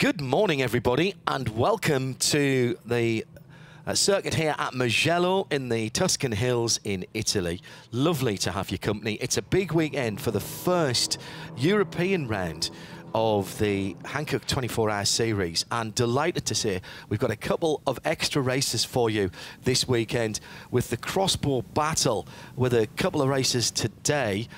Good morning, everybody, and welcome to the circuit here at Mugello in the Tuscan Hills in Italy. Lovely to have your company. It's a big weekend for the first European round of the Hankook 24-hour series, and delighted to say we've got a couple of extra races for you this weekend with the crossbar battle, with a couple of races today.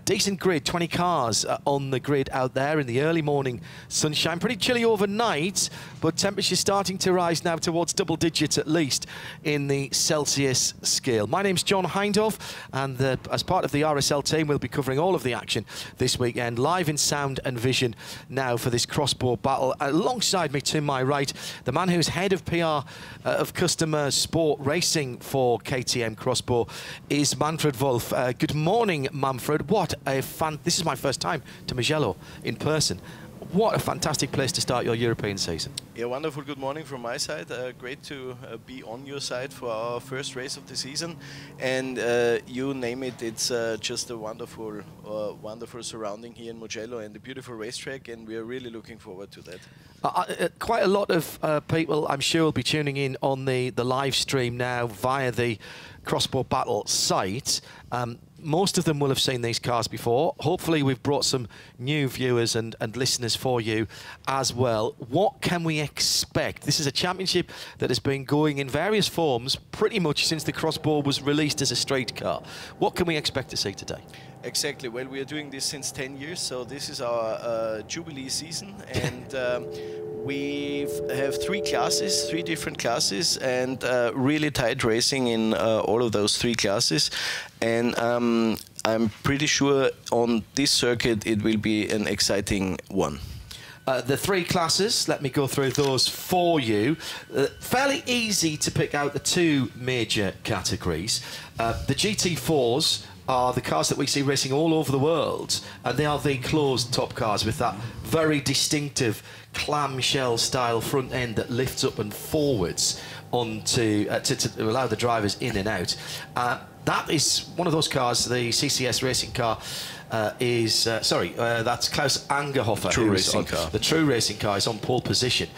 Decent grid, 20 cars on the grid out there in the early morning sunshine. Pretty chilly overnight, but temperatures starting to rise now towards double digits at least in the Celsius scale. My name's John Hindhoff, and as part of the RSL team, we'll be covering all of the action this weekend, live in sound and vision now for this crossbar battle. Alongside me to my right, the man who's head of PR of customer sport racing for KTM Crossbar is Manfred Wolf. Good morning, Manfred. This is my first time to Mugello in person. What a fantastic place to start your European season. Yeah, wonderful. Good morning from my side. Great to be on your side for our first race of the season. And you name it, it's just a wonderful, wonderful surrounding here in Mugello and a beautiful racetrack, and we are really looking forward to that. Quite a lot of people, I'm sure, will be tuning in on the live stream now via the Crossbar Battle site. Most of them will have seen these cars before. Hopefully we've brought some new viewers and listeners for you as well. What can we expect? This is a championship that has been going in various forms pretty much since the Crossbar was released as a street car. What can we expect to see today? Exactly. Well, we are doing this since 10 years, so this is our Jubilee season, and we have three different classes, and really tight racing in all of those three classes. And I'm pretty sure on this circuit it will be an exciting one. The three classes, let me go through those for you. Fairly easy to pick out the two major categories. The GT4s are the cars that we see racing all over the world, and they are the closed top cars with that very distinctive clamshell style front end that lifts up and forwards onto to allow the drivers in and out. That is one of those cars. The CCS racing car that's Klaus Angerhofer. True racing car. The true racing car is on pole position.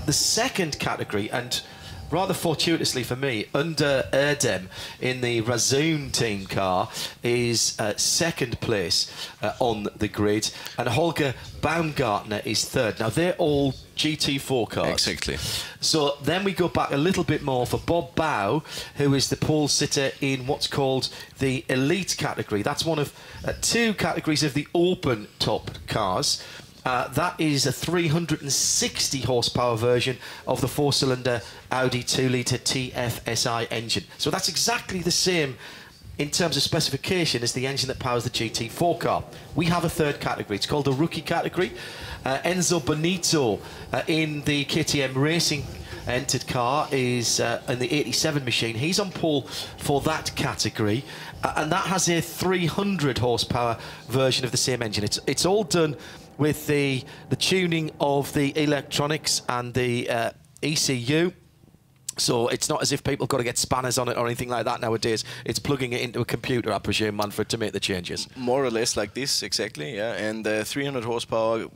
The second category, and rather fortuitously for me, under Erdem in the Razoon team car, is second place on the grid, and Holger Baumgartner is third. Now, they're all GT4 cars. Exactly. So then we go back a little bit more for Bob Bow, who is the pole sitter in what's called the elite category. That's one of two categories of the open top cars. That is a 360 horsepower version of the four-cylinder Audi 2-litre TFSI engine. So that's exactly the same in terms of specification as the engine that powers the GT4 car. We have a third category. It's called the rookie category. Enzo Bonito in the KTM Racing entered car is in the 87 machine. He's on pole for that category, and that has a 300 horsepower version of the same engine. It's all done with the tuning of the electronics and the ECU. So it's not as if people got to get spanners on it or anything like that nowadays. It's plugging it into a computer, I presume, Manfred, to make the changes. More or less like this, exactly, yeah. And the 300 horsepower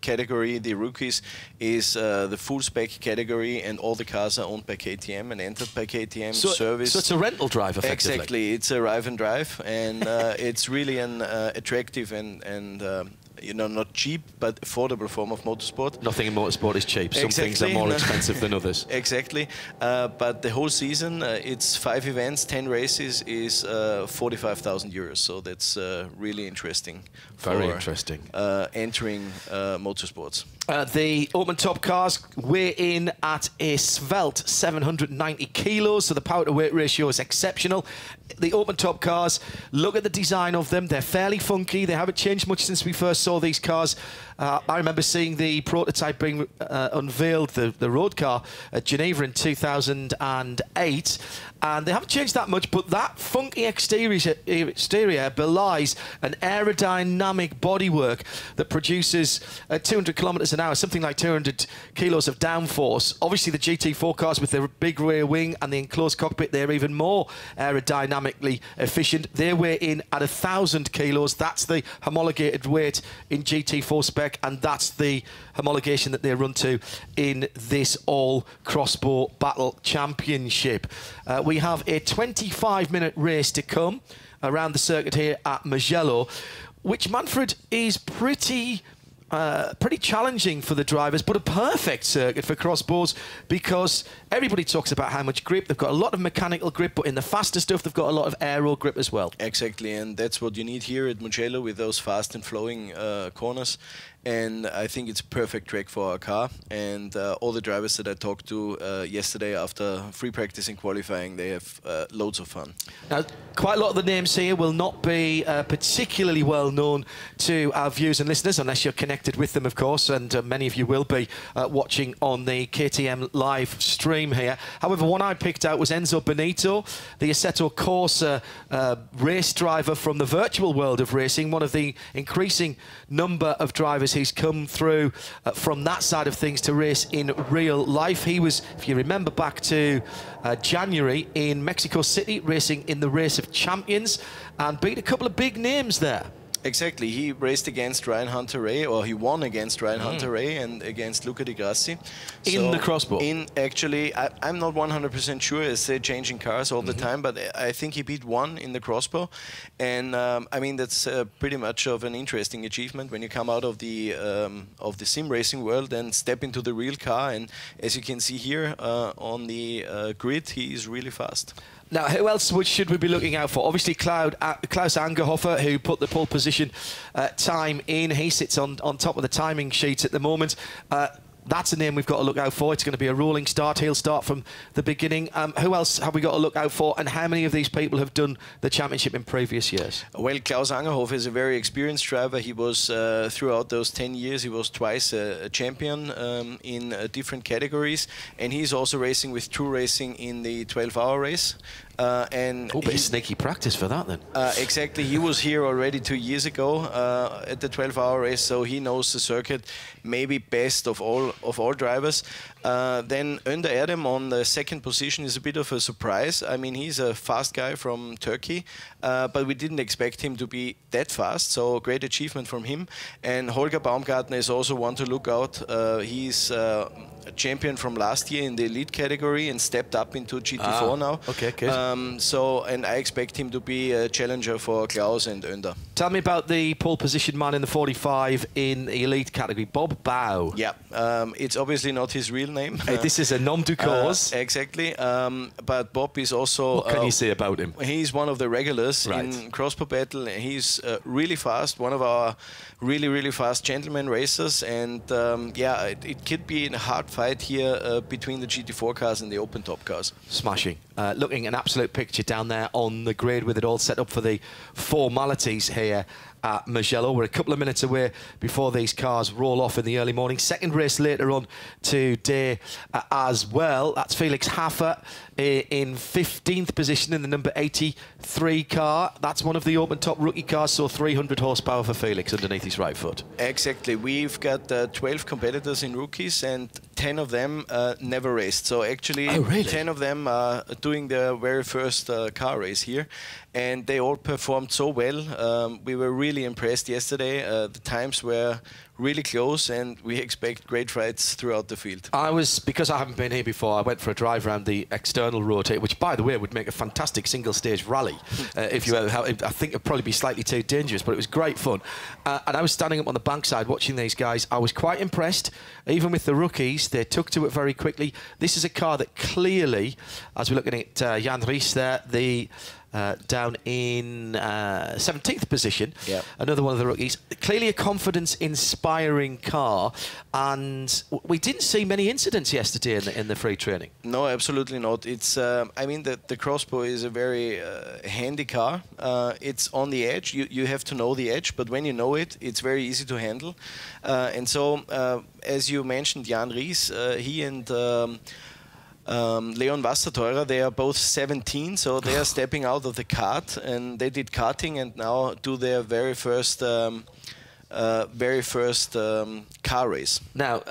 category, the rookies, is the full spec category, and all the cars are owned by KTM and entered by KTM. So it's a rental drive, effectively. Exactly, it's a drive and drive, and it's really an attractive and you know, not cheap, but affordable form of motorsport. Nothing in motorsport is cheap. Some things are more expensive than others. Exactly. But the whole season, it's 5 events, 10 races, is 45,000 euros. So that's really interesting. Very interesting. Entering motorsports. The open top cars weigh in at a svelte 790 kilos, so the power to weight ratio is exceptional. The open top cars, look at the design of them. They're fairly funky. They haven't changed much since we first saw these cars. I remember seeing the prototype being unveiled, the road car, at Geneva in 2008. And they haven't changed that much, but that funky exterior belies an aerodynamic bodywork that produces 200 kilometres an hour, something like 200 kilos of downforce. Obviously, the GT4 cars with their big rear wing and the enclosed cockpit, they're even more aerodynamically efficient. They weigh in at 1,000 kilos. That's the homologated weight in GT4 spec, and that's the homologation that they run to in this all crossbow battle championship. We have a 25-minute race to come around the circuit here at Mugello, which, Manfred, is pretty challenging for the drivers, but a perfect circuit for crossbows because everybody talks about how much grip. They've got a lot of mechanical grip, but in the faster stuff, they've got a lot of aero grip as well. Exactly, and that's what you need here at Mugello with those fast and flowing corners. And I think it's a perfect track for our car. And all the drivers that I talked to yesterday after free practice and qualifying, they have loads of fun. Now, quite a lot of the names here will not be particularly well known to our viewers and listeners, unless you're connected with them, of course, and many of you will be watching on the KTM live stream here. However, one I picked out was Enzo Benito, the Assetto Corsa race driver from the virtual world of racing, one of the increasing number of drivers who's come through from that side of things to race in real life. He was, if you remember back to January, in Mexico City, racing in the Race of Champions and beat a couple of big names there. Exactly, he raced against Ryan Hunter-Reay, or he won against Ryan Hunter-Reay and against Luca Di Grassi. In the crossbow? Actually, I'm not 100% sure, as they're changing cars all the time, but I think he beat one in the crossbow. And I mean, that's pretty much of an interesting achievement when you come out of the sim racing world and step into the real car. And as you can see here on the grid, he is really fast. Now, who else should we be looking out for? Obviously, Klaus Angerhofer, who put the pole position time in. He sits on top of the timing sheet at the moment. That's a name we've got to look out for. It's going to be a rolling start. He'll start from the beginning. Who else have we got to look out for, and how many of these people have done the championship in previous years? Well, Klaus Angerhofer is a very experienced driver. He was, throughout those 10 years, he was twice a champion in different categories, and he's also racing with True Racing in the 12-hour race. And bit of sneaky practice for that then. Exactly, he was here already 2 years ago at the 12-hour race, so he knows the circuit maybe best of all drivers. Then Önder Erdem on the second position is a bit of a surprise. I mean, he's a fast guy from Turkey, but we didn't expect him to be that fast, so great achievement from him. And Holger Baumgartner is also one to look out. He's a champion from last year in the elite category and stepped up into GT4 now. Okay, good. And I expect him to be a challenger for Klaus and Önder. Tell me about the pole position man in the 45 in the elite category, Bob Bau. Yeah, it's obviously not his real name. This is a nom du cause. Exactly, but Bob is also... What can you say about him? He's one of the regulars in crossbow battle. He's really fast, one of our really fast gentleman racers, and yeah, it could be a hard fight here between the GT4 cars and the open top cars. Smashing. Looking an absolute picture down there on the grid with it all set up for the formalities here at Mugello. We're a couple of minutes away before these cars roll off in the early morning. Second race later on today as well. That's Felix Hoffa in 15th position in the number 83 car. That's one of the open top rookie cars, so 300 horsepower for Felix underneath his right foot. Exactly. We've got 12 competitors in rookies, and 10 of them never raced. So actually, 10 of them are doing their very first car race here, and they all performed so well. We were really impressed yesterday. The times were really close, and we expect great fights throughout the field. Because I haven't been here before, I went for a drive around the external road here, which, by the way, would make a fantastic single-stage rally. If you ever have, I think it'd probably be slightly too dangerous, but it was great fun. And I was standing up on the bankside watching these guys. I was quite impressed. Even with the rookies, they took to it very quickly. This is a car that clearly, as we're looking at Jan Ries there, down in 17th position, another one of the rookies. Clearly a confidence-inspiring car, and we didn't see many incidents yesterday in the free training. No, absolutely not. It's, I mean, the crossbow is a very handy car. It's on the edge. You have to know the edge, but when you know it, it's very easy to handle. And so, as you mentioned, Jan Ries, he and Leon Wasserteurer, they are both 17, so they are stepping out of the kart, and they did karting and now do their very first very first car race. Now,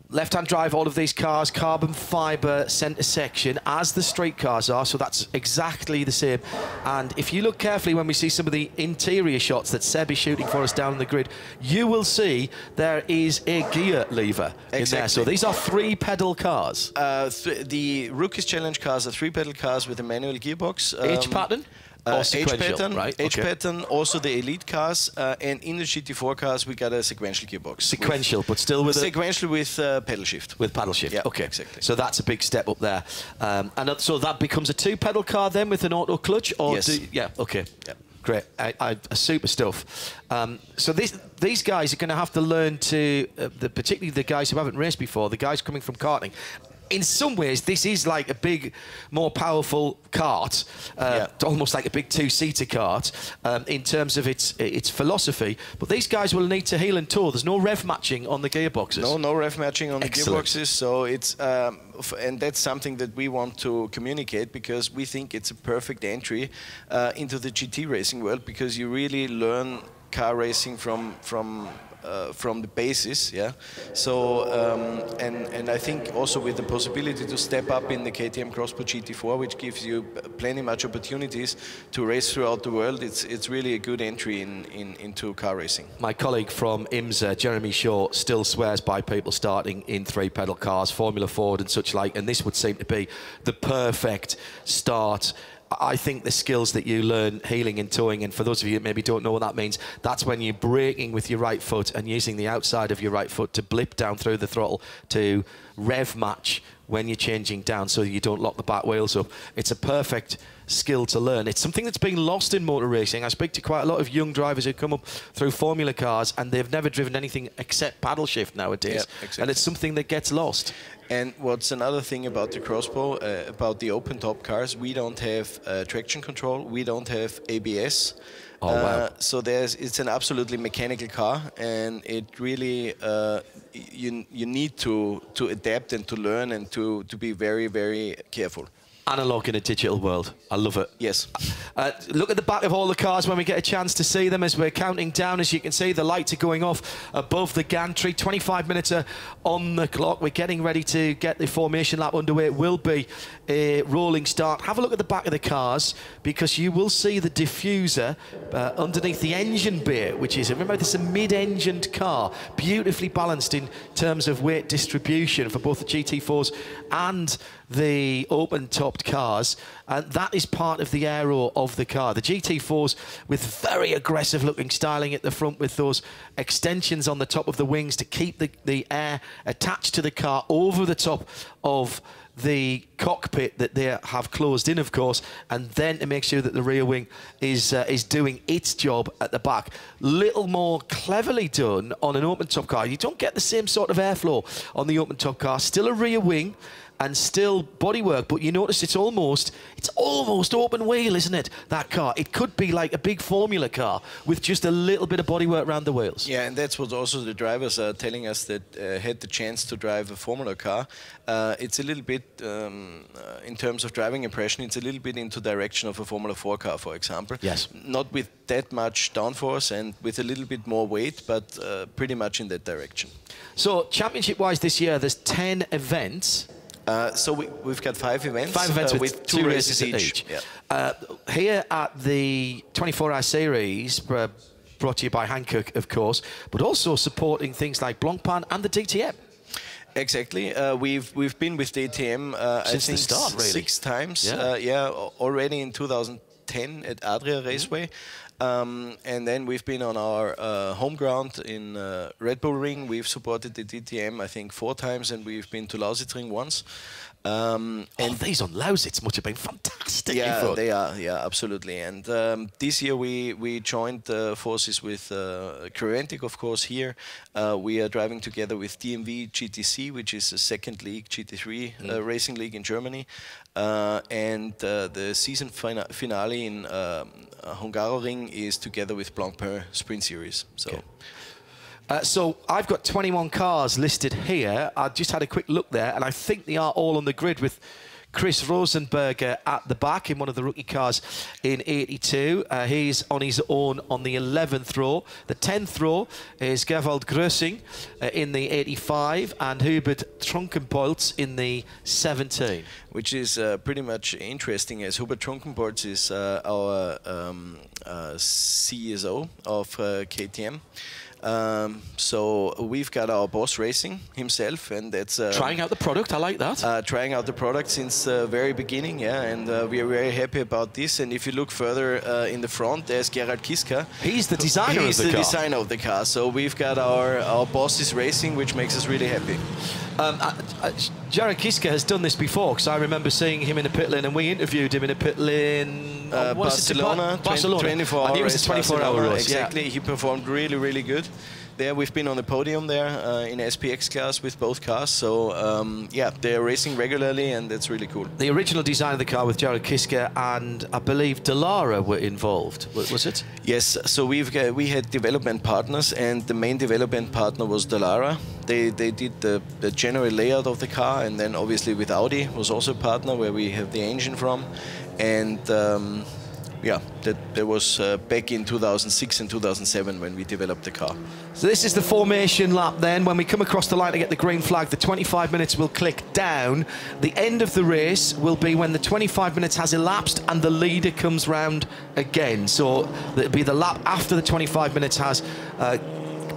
left-hand drive, all of these cars, carbon fibre centre section, as the street cars are, so that's exactly the same. And if you look carefully when we see some of the interior shots that Seb is shooting for us down on the grid, you will see there is a gear lever in there. So these are 3-pedal cars. The Rookies Challenge cars are 3-pedal cars with a manual gearbox. H pattern? H pattern, right? H pattern, also the elite cars, and in the GT4 cars we got a sequential gearbox. Sequential, but still with sequential with pedal shift. With paddle shift, yeah, okay. Exactly. So that's a big step up there. And so that becomes a 2-pedal car then with an auto clutch? Or yes. Yeah, okay. Yeah. Great, super stuff. So these guys are going to have to learn to, particularly the guys who haven't raced before, the guys coming from karting. In some ways, this is like a big, more powerful kart, almost like a big 2-seater kart in terms of its philosophy. But these guys will need to heel and toe. There's no rev matching on the gearboxes. No rev matching on Excellent. the gearboxes. So it's and that's something that we want to communicate, because we think it's a perfect entry into the GT racing world, because you really learn car racing from the basis, yeah. So and I think also with the possibility to step up in the KTM Crossport GT4, which gives you plenty much opportunities to race throughout the world, it's really a good entry into car racing. My colleague from IMSA, Jeremy Shaw, still swears by people starting in 3-pedal cars, Formula Ford and such like, and this would seem to be the perfect start. I think the skills that you learn heeling and towing, and for those of you that maybe don't know what that means, that's when you're braking with your right foot and using the outside of your right foot to blip down through the throttle to rev match when you're changing down so you don't lock the back wheels up. It's a perfect skill to learn. It's something that's been lost in motor racing. I speak to quite a lot of young drivers who come up through formula cars and they've never driven anything except paddle shift nowadays. Yep, exactly. And it's something that gets lost. And what's another thing about the Crossport, about the open top cars, we don't have traction control, we don't have ABS. Oh, wow. So it's an absolutely mechanical car, and it really you need to adapt and to learn and to be very, very careful. Analog in a digital world. I love it. Yes. Look at the back of all the cars when we get a chance to see them as we're counting down. As you can see, the lights are going off above the gantry. 25 minutes on the clock. We're getting ready to get the formation lap underway. It will be a rolling start. Have a look at the back of the cars, because you will see the diffuser underneath the engine bay, which is, remember, this is a mid-engined car, beautifully balanced in terms of weight distribution for both the GT4s and the open-topped cars, and that is part of the aero of the car. The GT4s with very aggressive-looking styling at the front, with those extensions on the top of the wings to keep the air attached to the car over the top of the cockpit that they have closed in, of course, and then to make sure that the rear wing is doing its job at the back. Little more cleverly done on an open-top car. You don't get the same sort of airflow on the open-top car. Still a rear wing and still bodywork, but you notice it's almost open wheel, isn't it, that car? It could be like a big formula car with just a little bit of bodywork around the wheels. Yeah, and that's what also the drivers are telling us that had the chance to drive a formula car. It's a little bit, in terms of driving impression, it's a little bit into direction of a Formula 4 car, for example. Yes. Not with that much downforce and with a little bit more weight, but pretty much in that direction. So championship-wise this year, there's 10 events. So we've got 5 events. 5 events with 2 races each. Yeah. Here at the 24-hour series, brought to you by Hankook, of course, but also supporting things like Blancpain and the DTM. Exactly. We've been with DTM since I think the start, really. 6 times. Yeah. Already in 2010 at Adria Raceway. And then we've been on our home ground in Red Bull Ring. We've supported the DTM, I think, 4 times, and we've been to Lausitzring once. And these on Lausitz must have been fantastic. Yeah, they are. Yeah, absolutely. And this year we joined forces with Creventic, of course. Here we are driving together with DMV GTC, which is a second league GT3 racing league in Germany, and the season finale in Hungaroring is together with Blancpain Sprint Series. So. Okay. So I've got 21 cars listed here. I just had a quick look there, and I think they are all on the grid with Chris Rosenberger at the back in one of the rookie cars in 82. He's on his own on the 11th row. The 10th row is Gerwald Grössing in the 85 and Hubert Trunkenpolz in the 17. Which is pretty much interesting, as Hubert Trunkenpolz is our CSO of KTM. So we've got our boss racing himself, and that's trying out the product. I like that. Trying out the product since the very beginning, yeah, and we are very happy about this. And if you look further in the front, there's Gerald Kiska. He's the designer of the car. He's the designer of the car. So we've got our boss is racing, which makes us really happy. Gerald Kiska has done this before, because I remember seeing him in a pit lane, and we interviewed him in a pit lane. Barcelona, 24-hour race. 24-hour race. Exactly. Yeah. He performed really, really good. There, we've been on the podium there in SPX class with both cars. So yeah, they're racing regularly, and that's really cool. The original design of the car with Gerald Kiska and I believe Dallara were involved. Was it? Yes. So we had development partners, and the main development partner was Dallara. They did the general layout of the car, and then obviously with Audi was also a partner where we have the engine from, and. Yeah, that was back in 2006 and 2007 when we developed the car. So this is the formation lap then. When we come across the line to get the green flag, the 25 minutes will click down. The end of the race will be when the 25 minutes has elapsed and the leader comes round again. So it'll be the lap after the 25 minutes has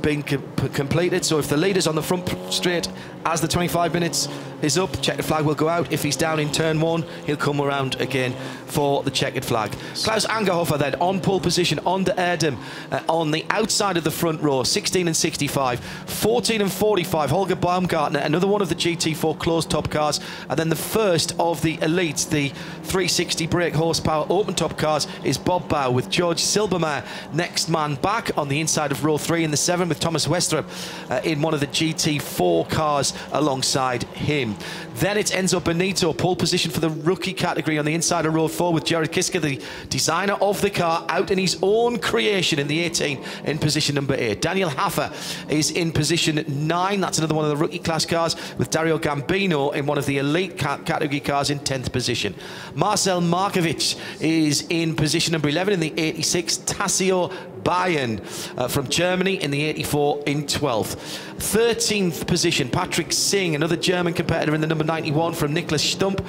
been completed. So if the leader's on the front straight as the 25 minutes is up, checkered flag will go out. If he's down in turn 1, he'll come around again for the checkered flag. Klaus Angerhofer then on pole position on the Erdem on the outside of the front row, 16 and 65, 14 and 45, Holger Baumgartner, another one of the GT4 closed top cars, and then the first of the elites, the 360 brake horsepower open top cars, is Bob Bow with George Silbermeyer next man back on the inside of row 3 in the 7 with Thomas Westrup in one of the GT4 cars alongside him. Then it's Enzo Benito, pole position for the rookie category on the inside of row 4 with Gerald Kiska, the designer of the car, out in his own creation in the 18 in position number 8. Daniel Haffer is in position 9. That's another one of the rookie class cars with Dario Gambino in one of the elite category cars in 10th position. Marcel Markovic is in position number 11 in the 86. Tassio Bayern from Germany in the 84 in 12th. 13th position, Patrick Singh, another German competitor in the number 91 from Niklas Stump,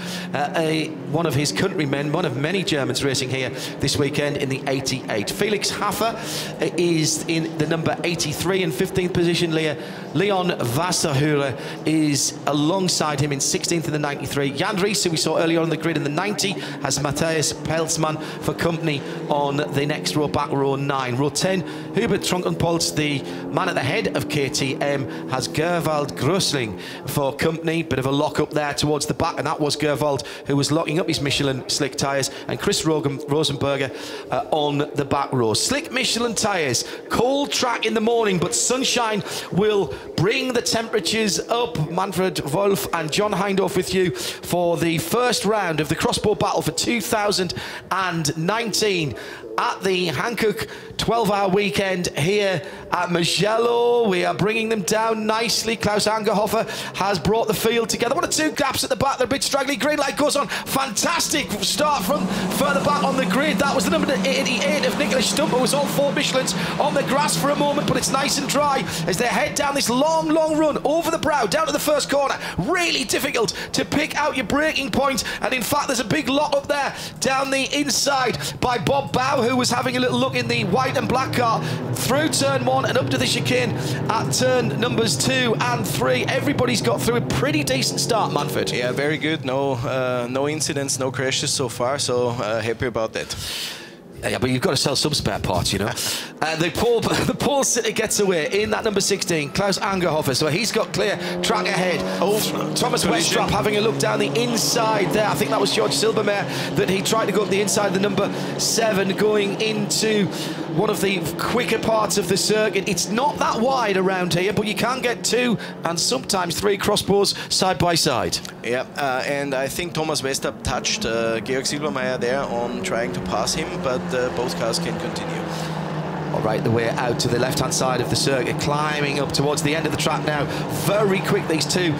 one of his countrymen, one of many Germans racing here this weekend in the 88. Felix Hoffa is in the number 83 in 15th position. Leon Wasserhöhler is alongside him in 16th in the 93. Jan Ries, who we saw earlier on the grid in the 90, has Matthias Peltzmann for company on the next row, back row 9. Row 10, Hubert Trunkenpolz, the man at the head of KTM, has Gerwald Grössing for company. Bit of a lock up there towards the back, and that was Gerwald who was locking up his Michelin slick tyres, and Chris Rosenberger on the back row. Slick Michelin tyres, cold track in the morning, but sunshine will bring the temperatures up. Manfred Wolf and John Hindorf with you for the first round of the crossbow battle for 2019 at the Hankook 12-hour weekend here at Mugello. We are bringing them down nicely. Klaus Angerhofer has brought the field together. One or two gaps at the back, they're a bit straggly. Green light goes on. Fantastic start from further back on the grid. That was the number 88 of Niklas Stump, who was all 4 Michelins on the grass for a moment, but it's nice and dry as they head down this long, long run over the brow, down to the first corner. Really difficult to pick out your braking point, and in fact there's a big lock up there down the inside by Bob Bow, who was having a little look in the white and black car through turn 1 and up to the chicane at turn numbers 2 and 3. Everybody's got through a pretty decent start, Manfred. Yeah, very good. No incidents, no crashes so far, so happy about that. Yeah, but you've got to sell some spare parts, you know. The pole sitter gets away in that number 16, Klaus Angerhofer. So he's got clear track ahead. Oh, Thomas Westrup having a look down the inside there. I think that was George Silbermeyer that he tried to go up the inside, the number 7, going into one of the quicker parts of the circuit. It's not that wide around here, but you can get 2 and sometimes 3 crossbows side by side. Yeah, and I think Thomas Westrup touched Georg Silbermeyer there on trying to pass him, but both cars can continue. right the way out to the left-hand side of the circuit, climbing up towards the end of the track now. Very quick, these two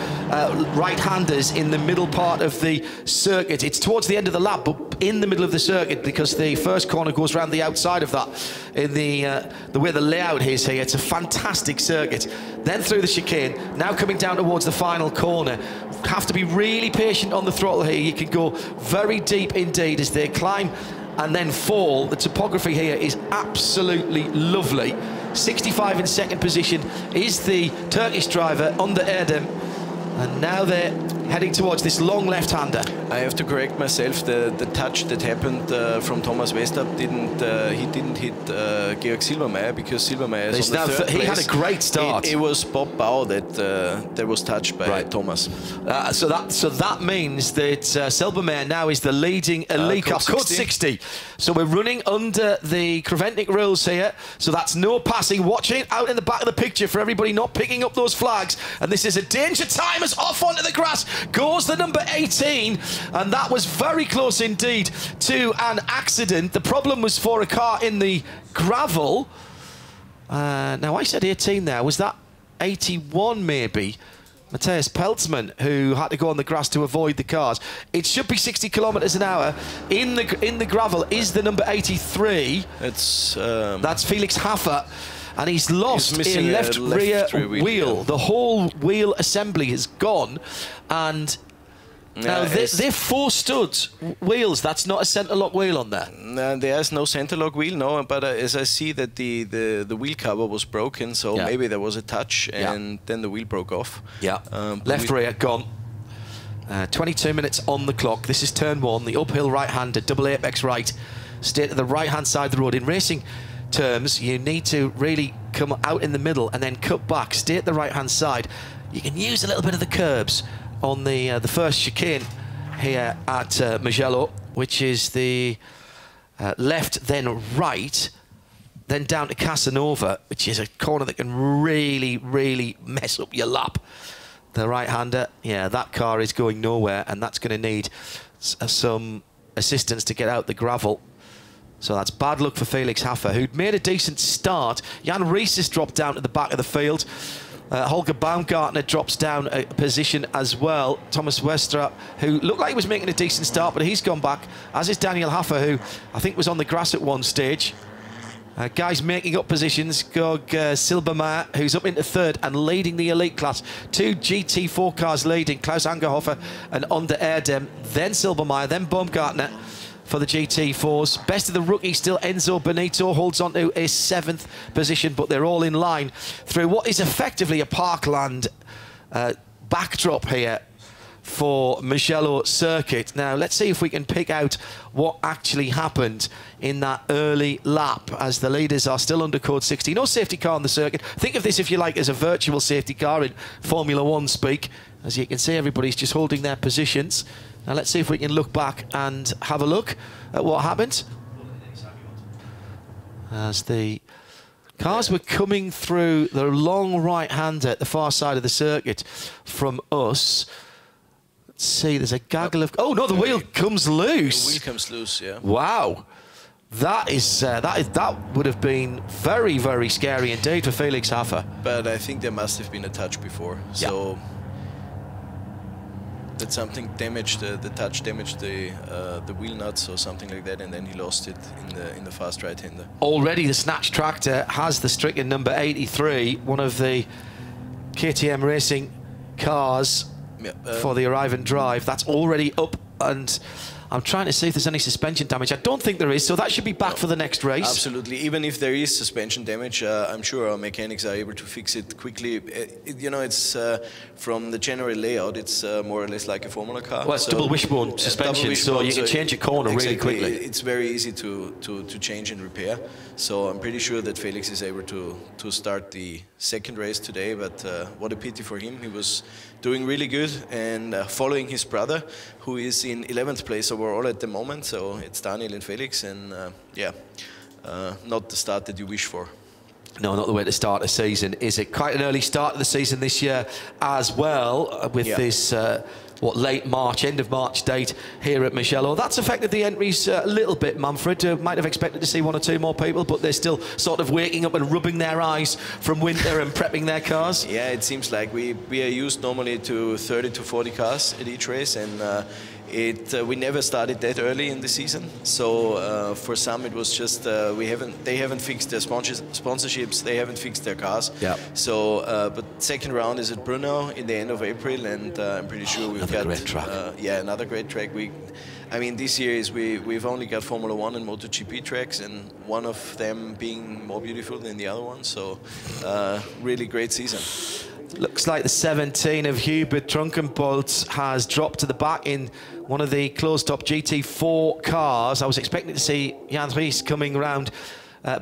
right-handers in the middle part of the circuit. It's towards the end of the lap, but in the middle of the circuit, because the first corner goes around the outside of that in the way the layout is here. It's a fantastic circuit. Then through the chicane, now coming down towards the final corner. Have to be really patient on the throttle here. You can go very deep indeed as they climb and then fall. The topography here is absolutely lovely. 65 in second position is the Turkish driver Under Erdem, and now they're heading towards this long left-hander. I have to correct myself. The touch that happened from Thomas Westerp didn't hit Georg Silbermeier, because Silbermeier is on the third place. He had a great start. It was Bob Bau that was touched by Thomas. So that means that Silbermeier now is the leading elite car. Code 60. So we're running under the Kreventnik rules here. So that's no passing. Watching out in the back of the picture for everybody not picking up those flags. And this is a danger time as off onto the grass goes the number 18, and that was very close indeed to an accident. The problem was for a car in the gravel. Now I said 18 there. Was that 81 maybe? Matthias Peltzman, who had to go on the grass to avoid the cars. It should be 60 kilometers an hour. In the gravel is the number 83. That's Felix Hoffa. And he's lost a left rear wheel. Yeah. The whole wheel assembly is gone. And now they're 4 studs wheels. That's not a centre lock wheel on there. No, there's no centre lock wheel, no. But as I see that the wheel cover was broken, so maybe there was a touch and then the wheel broke off. Yeah. Left rear gone. 22 minutes on the clock. This is turn 1. The uphill right-hander, double apex right. Stay to the right-hand side of the road. In racing terms, you need to really come out in the middle and then cut back, stay at the right hand side. You can use a little bit of the curbs on the first chicane here at Mugello, which is the left then right, then down to Casanova, which is a corner that can really mess up your lap. The right-hander, yeah, that car is going nowhere, and that's going to need some assistance to get out the gravel. So that's bad luck for Felix Hoffa, who'd made a decent start. Jan Ries has dropped down to the back of the field. Holger Baumgartner drops down a position as well. Thomas Westerp, who looked like he was making a decent start, but he's gone back, as is Daniel Hoffa, who I think was on the grass at one stage. Guys making up positions. Georg Silbermeier, who's up into third and leading the elite class. 2 GT4 cars leading, Klaus Angerhofer and Under Erdem. Then Silbermeier, then Baumgartner for the GT4s. Best of the rookies still Enzo Benito holds on to a 7th position, but they're all in line through what is effectively a parkland backdrop here for Mugello circuit. Now let's see if we can pick out what actually happened in that early lap, as the leaders are still under code 60. No safety car on the circuit. Think of this, if you like, as a virtual safety car in Formula 1 speak. As you can see, everybody's just holding their positions. Now let's see if we can look back and have a look at what happened as the cars were coming through the long right-hander at the far side of the circuit from us. Let's see, there's a gaggle of... Oh, no, the wheel comes loose. The wheel comes loose, yeah. Wow. That would have been very scary indeed for Felix Hoffa. But I think there must have been a touch before. So that something damaged, the touch damaged the wheel nuts or something like that, and then he lost it in the fast right-hander. Already the Snatch tractor has the stricken number 83, one of the KTM Racing cars for the arrive and drive. That's already up, and I'm trying to see if there's any suspension damage. I don't think there is, so that should be back for the next race. Absolutely. Even if there is suspension damage, I'm sure our mechanics are able to fix it quickly. You know, it's from the general layout, it's more or less like a Formula car. Well, it's double wishbone suspension, so you can change a corner really quickly. It's very easy to change and repair. So I'm pretty sure that Felix is able to start the second race today, but what a pity for him. He was doing really good and following his brother, who is in 11th place overall at the moment. So it's Daniel and Felix, and not the start that you wish for. No, not the way to start a season, is it? Quite an early start of the season this year as well, with this late March, end of March date here at Mugello. That's affected the entries a little bit, Manfred. Might have expected to see 1 or 2 more people, but they're still sort of waking up and rubbing their eyes from winter and prepping their cars. Yeah, it seems like we are used normally to 30 to 40 cars at each race, and we never started that early in the season. So for some it was just they haven't fixed their sponsorships, they haven't fixed their cars. Yeah. So but second round is at Brno in the end of April, and I'm pretty sure we've got great track. Yeah, another great track. I mean, this year we've only got Formula 1 and MotoGP tracks, and one of them being more beautiful than the other one. So really great season. Looks like the 17 of Hubert Trunkenbolt has dropped to the back in one of the closed-top GT4 cars. I was expecting to see Jan Ries coming around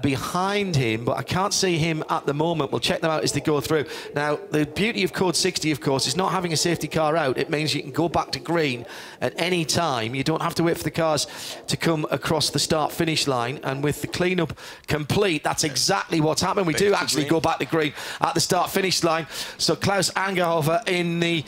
behind him, but I can't see him at the moment. We'll check them out as they go through. Now, the beauty of Code 60, of course, is not having a safety car out. It means you can go back to green at any time. You don't have to wait for the cars to come across the start-finish line. And with the cleanup complete, that's exactly what's happened. We do actually go back to green at the start-finish line. So Klaus Angerhofer in the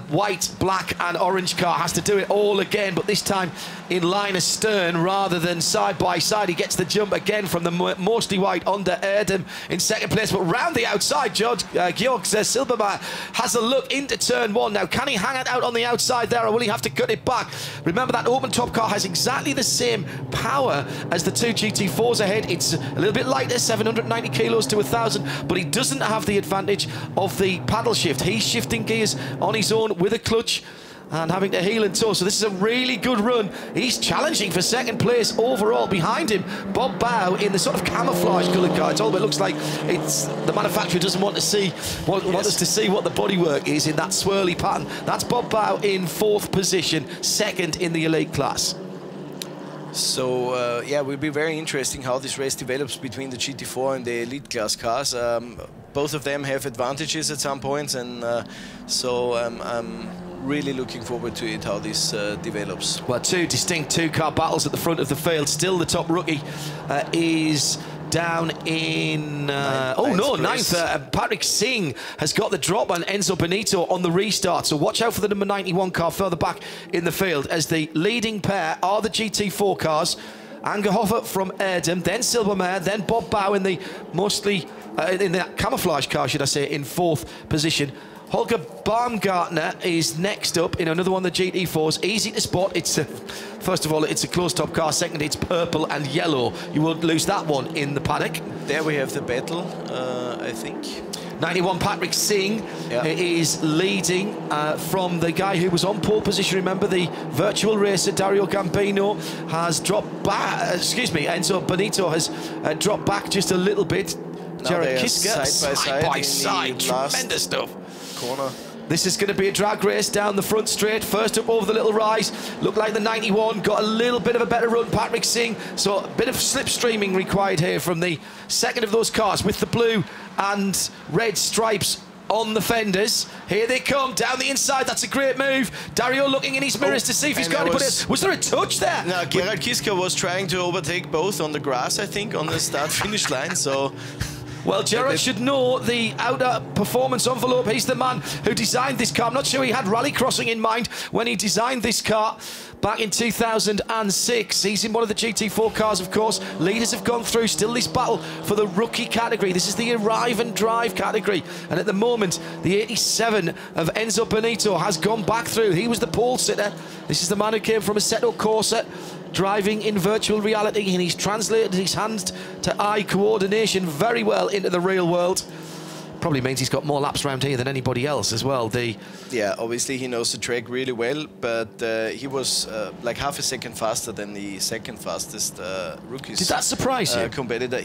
white, black and orange car has to do it all again, but this time in line astern rather than side by side. He gets the jump again from the mostly white under Erdem in second place, but round the outside, Georg Silbermeier has a look into turn 1. Now, can he hang it out on the outside there, or will he have to cut it back? Remember, that open top car has exactly the same power as the 2 GT4s ahead. It's a little bit lighter, 790 kilos to 1,000, but he doesn't have the advantage of the paddle shift. He's shifting gears on his own with a clutch and having to heel and toe. So this is a really good run. He's challenging for second place overall. Behind him, Bob Bow in the sort of camouflage coloured car. It's all it looks like it's the manufacturer doesn't want to see want us to see what the bodywork is in that swirly pattern. That's Bob Bow in 4th position, 2nd in the elite class. So yeah, it will be very interesting how this race develops between the GT4 and the elite class cars. Both of them have advantages at some points, and so I'm really looking forward to it, how this develops. Well, 2 distinct 2-car battles at the front of the field. Still the top rookie is down in ninth. Patrick Singh has got the drop on Enzo Benito on the restart, so watch out for the number 91 car further back in the field, as the leading pair are the GT4 cars. Angerhofer from Erdem, then Silbermeier, then Bob Bow in the mostly in the camouflage car, should I say, in 4th position. Holger Baumgartner is next up in another one of the GT4s. Easy to spot. It's first of all, it's a closed-top car. Second, it's purple and yellow. You won't lose that one in the paddock. There we have the battle, I think. 91 Patrick Singh is leading from the guy who was on pole position. Remember, the virtual racer Dario Gambino has dropped back. Excuse me, Enzo Benito has dropped back just a little bit. Jared Kiska side by side. Tremendous stuff. Corner. This is going to be a drag race down the front straight. First up over the little rise. Looked like the 91 got a little bit of a better run, Patrick Singh. So a bit of slipstreaming required here from the second of those cars with the blue and red stripes on the fenders. Here they come down the inside. That's a great move. Dario looking in his mirrors to see if he's got to put it. Was there a touch there? No, Gerald Kiska was trying to overtake both on the grass, I think, on the start-finish line. So. Well, Gerard should know the outer performance envelope. He's the man who designed this car. I'm not sure he had rallycrossing in mind when he designed this car back in 2006. He's in one of the GT4 cars, of course. Leaders have gone through. Still this battle for the rookie category. This is the arrive and drive category. And at the moment, the 87 of Enzo Benito has gone back through. He was the pole sitter. This is the man who came from Assetto Corsa, driving in virtual reality, and he's translated his hand-to-eye coordination very well into the real world. Probably means he's got more laps around here than anybody else as well. Yeah, obviously he knows the track really well, but he was like half a second faster than the second fastest rookies. Did that surprise you? Competitor.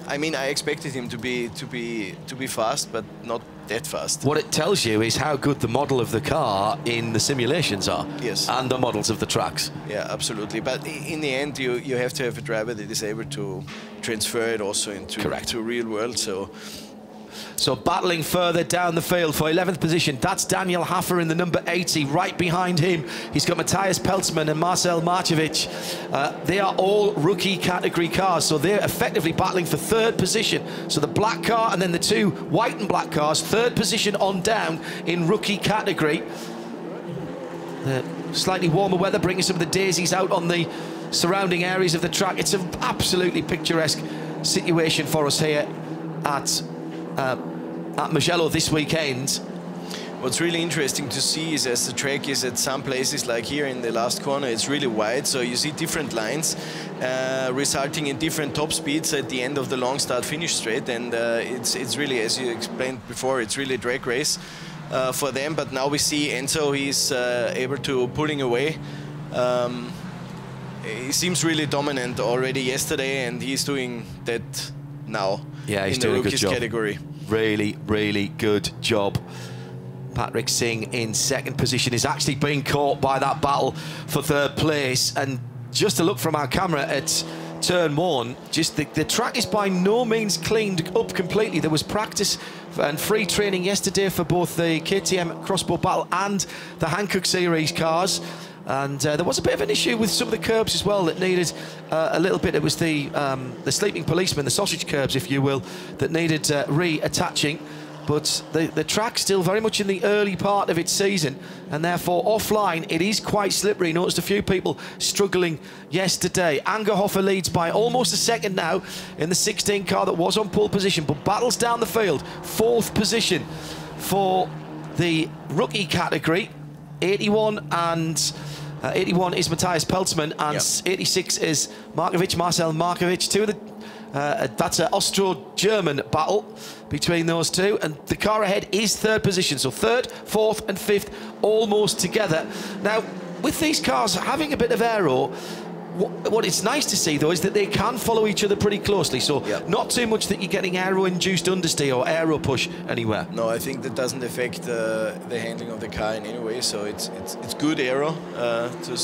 I mean, I expected him to be fast, but not that fast. What it tells you is how good the model of the car in the simulations are. Yes. And the models of the tracks. Yeah, absolutely. But in the end, you have to have a driver that is able to transfer it also into real world. So battling further down the field for 11th position, that's Daniel Haffer in the number 80. Right behind him, he's got Matthias Peltzman and Marcel Marcevic. They are all rookie category cars, so they're effectively battling for 3rd position. So the black car and then the 2 white and black cars, 3rd position on down in rookie category. The slightly warmer weather bringing some of the daisies out on the surrounding areas of the track. It's an absolutely picturesque situation for us here at Mugello this weekend. What's really interesting to see is as the track is at some places, like here in the last corner, it's really wide, so you see different lines resulting in different top speeds at the end of the long start-finish straight, and it's really, as you explained before, it's really a drag race for them. But now we see Enzo, he's able to pulling away. He seems really dominant already yesterday, and he's doing that now. Yeah, he's in the doing a good rookies job. category. Really, really good job. Patrick Singh in second position is actually being caught by that battle for third place. And just a look from our camera at turn one, just the track is by no means cleaned up completely. There was practice and free training yesterday for both the KTM Crossbow Battle and the Hankook Series cars. And there was a bit of an issue with some of the curbs as well that needed a little bit. It was the sleeping policeman, the sausage curbs, if you will, that needed reattaching. But the track's still very much in the early part of its season, and therefore offline it is quite slippery. Noticed a few people struggling yesterday. Hoffa leads by almost a second now in the 16 car that was on pole position, but battles down the field. Fourth position for the rookie category. 81 and 81 is Matthias Peltzmann, and 86 is Marcel Markovic. Two of the that's an Austro-German battle between those two, and the car ahead is third position, so third, fourth and fifth almost together. Now, with these cars having a bit of aero, what it's nice to see though is that they can follow each other pretty closely, so not too much that you're getting aero-induced understeer or aero push anywhere. No, I think that doesn't affect the handling of the car in any way, so it's good aero to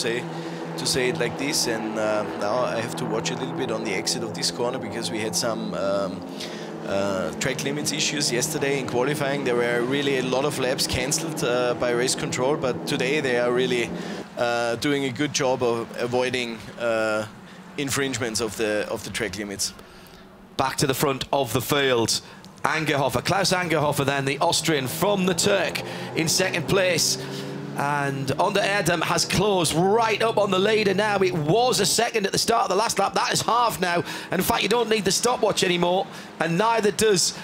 say it like this. And now I have to watch a little bit on the exit of this corner, because we had some track limits issues yesterday in qualifying. There were really a lot of laps cancelled by race control, but today they are really doing a good job of avoiding infringements of the track limits. Back to the front of the field, Hoffa, Klaus Hoffa then, the Austrian from the Turk, in second place. And Under Erdem has closed right up on the leader now. It was a second at the start of the last lap. That is half now. And in fact, you don't need the stopwatch anymore. And neither does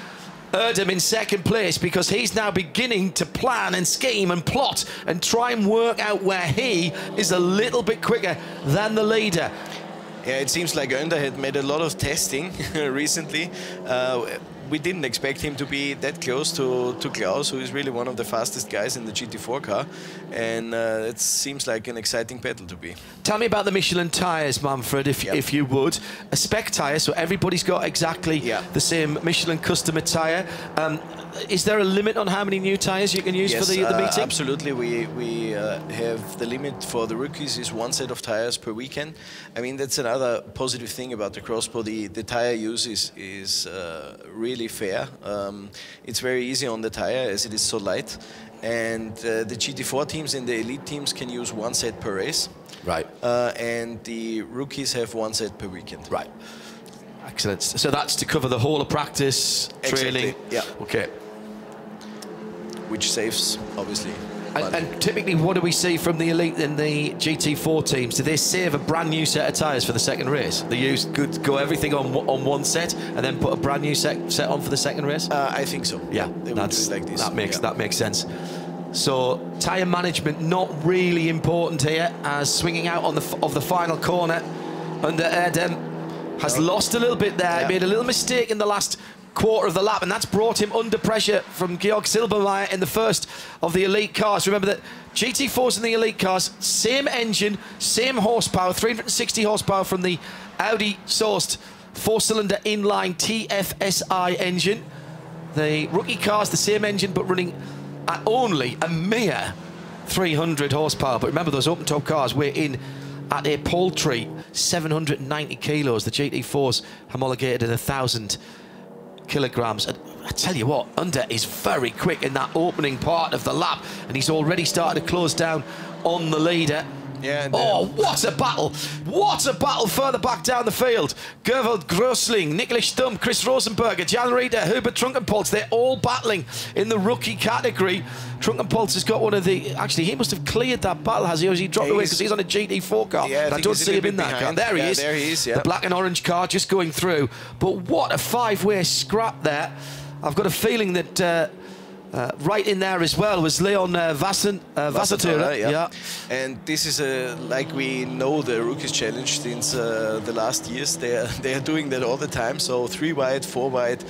Erdem in second place, because he's now beginning to plan and scheme and plot and try and work out where he is a little bit quicker than the leader. Yeah, it seems like Under had made a lot of testing recently. We didn't expect him to be that close to Klaus, who is really one of the fastest guys in the GT4 car, and it seems like an exciting battle to be. Tell me about the Michelin tyres, Manfred, if you would. A spec tyre, so everybody's got exactly the same Michelin customer tyre. Is there a limit on how many new tyres you can use for the meeting? Absolutely. We have the limit for the rookies is one set of tyres per weekend. I mean, that's another positive thing about the Crossbow. The tyre use is really fair. It's very easy on the tyre as it is so light. And the GT4 teams and the elite teams can use one set per race. Right. And the rookies have one set per weekend. Right. Excellent. So that's to cover the whole of practice, trailing. Exactly. Yeah. Okay. Which saves, obviously. And typically, what do we see from the elite and the GT4 teams? Do they save a brand new set of tyres for the second race? They go everything on one set and then put a brand new set on for the second race? I think so. Yeah, that's like this. That makes sense. So tyre management not really important here, as swinging out of the final corner, Under Erdem has lost a little bit there. He made a little mistake in the last quarter of the lap, and that's brought him under pressure from Georg Silbermeier in the first of the elite cars. Remember that GT4s and the elite cars, same engine, same horsepower, 360 horsepower from the Audi sourced 4-cylinder inline TFSI engine. The rookie cars, the same engine, but running at only a mere 300 horsepower. But remember, those open top cars weigh in at a paltry 790 kilos. The GT4s homologated at 1,000 kilograms. And I tell you what, Under is very quick in that opening part of the lap, and he's already started to close down on the leader. Yeah. Oh, what a battle! What a battle further back down the field. Gervald Grosling, Niklas Stump, Chris Rosenberger, Jan Rieder, Hubert Trunkenpolz, they're all battling in the rookie category. Trunkenpolz has got one of the... Actually, he must have cleared that battle, has he? Or has he dropped away because he's on a GT4 car? Yeah, I don't see him in that car. There he is. There he is, yeah. The black and orange car just going through. But what a five-way scrap there. I've got a feeling that... right in there as well was Leon Vassatura. Yeah. And this is like we know the Rookies Challenge since the last years. They are doing that all the time. So 3 wide, 4 wide.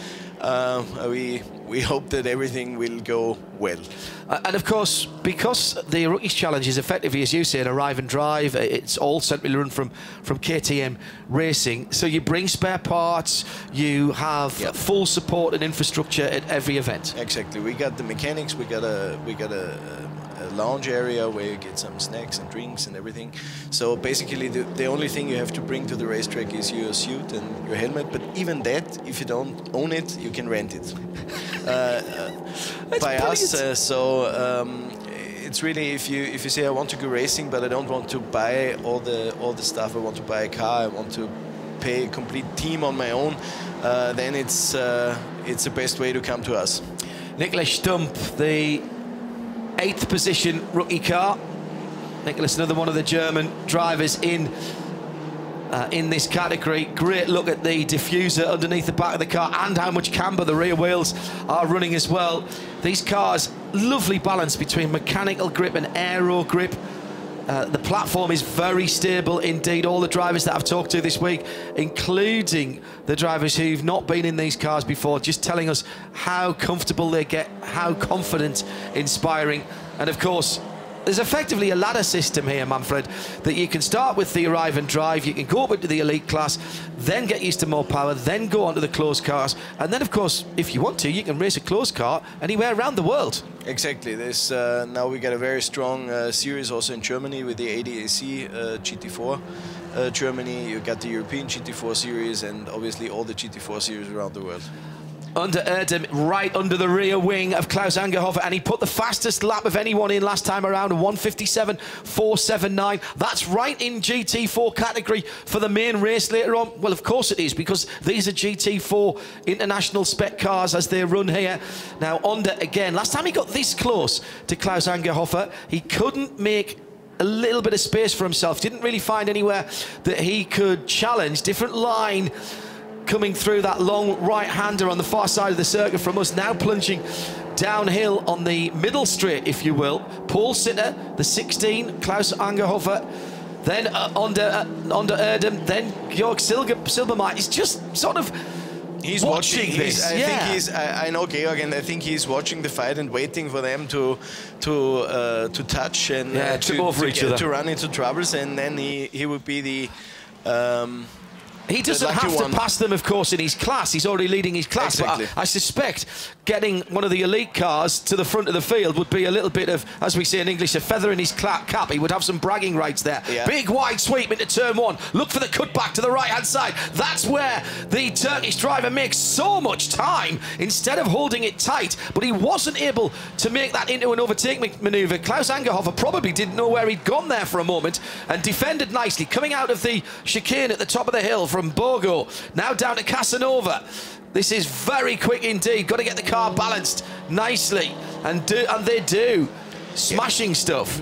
We hope that everything will go well. And of course, because the Rookies Challenge is effectively, as you say, an arrive and drive, it's all centrally run from KTM Racing. So you bring spare parts, you have full support and infrastructure at every event. Exactly. We got the mechanics. We got a lounge area where you get some snacks and drinks and everything. So basically, the only thing you have to bring to the racetrack is your suit and your helmet. But even that, if you don't own it, you can rent it by us. It's really, if you say I want to go racing, but I don't want to buy all the stuff. I want to buy a car. I want to pay a complete team on my own. Then it's the best way to come to us. Niklas Stump, the 8th position rookie car. Nicholas, another one of the German drivers in this category. Great look at the diffuser underneath the back of the car and how much camber the rear wheels are running as well. These cars, lovely balance between mechanical grip and aero grip. The platform is very stable indeed. All the drivers that I've talked to this week, including the drivers who've not been in these cars before, just telling us how comfortable they get, how confident, inspiring. And of course, there's effectively a ladder system here, Manfred, that you can start with the arrive and drive, you can go up into the elite class, then get used to more power, then go on to the closed cars, and then of course, if you want to, you can race a closed car anywhere around the world. Exactly. There's now we got a very strong series also in Germany with the ADAC GT4. Germany, you got the European GT4 series and obviously all the GT4 series around the world. Under Erdem, right under the rear wing of Klaus Angerhofer, and he put the fastest lap of anyone in last time around, 1:57.479. That's right in GT4 category for the main race later on. Well, of course it is, because these are GT4 international spec cars as they run here. Now, Under again, last time he got this close to Klaus Angerhofer, he couldn't make a little bit of space for himself, didn't really find anywhere that he could challenge. Different line coming through that long right-hander on the far side of the circuit from us, now plunging downhill on the middle straight, if you will. Paul Sitter, the 16, Klaus Angerhofer, then under Erdem, then Georg Silbermeier. He's just sort of watching this. I know Georg, and I think he's watching the fight and waiting for them to touch and to run into troubles, and then he would be the he doesn't have to pass them, of course, in his class. He's already leading his class. Exactly. But I suspect getting one of the elite cars to the front of the field would be a little bit of, as we say in English, a feather in his cap. He would have some bragging rights there. Yeah. Big wide sweep into turn 1. Look for the cutback to the right-hand side. That's where the Turkish driver makes so much time instead of holding it tight. But he wasn't able to make that into an overtake manoeuvre. Klaus Angerhofer probably didn't know where he'd gone there for a moment and defended nicely. Coming out of the chicane at the top of the hill from Bogo, now down to Casanova. This is very quick indeed. Got to get the car balanced nicely, and they do. Smashing stuff.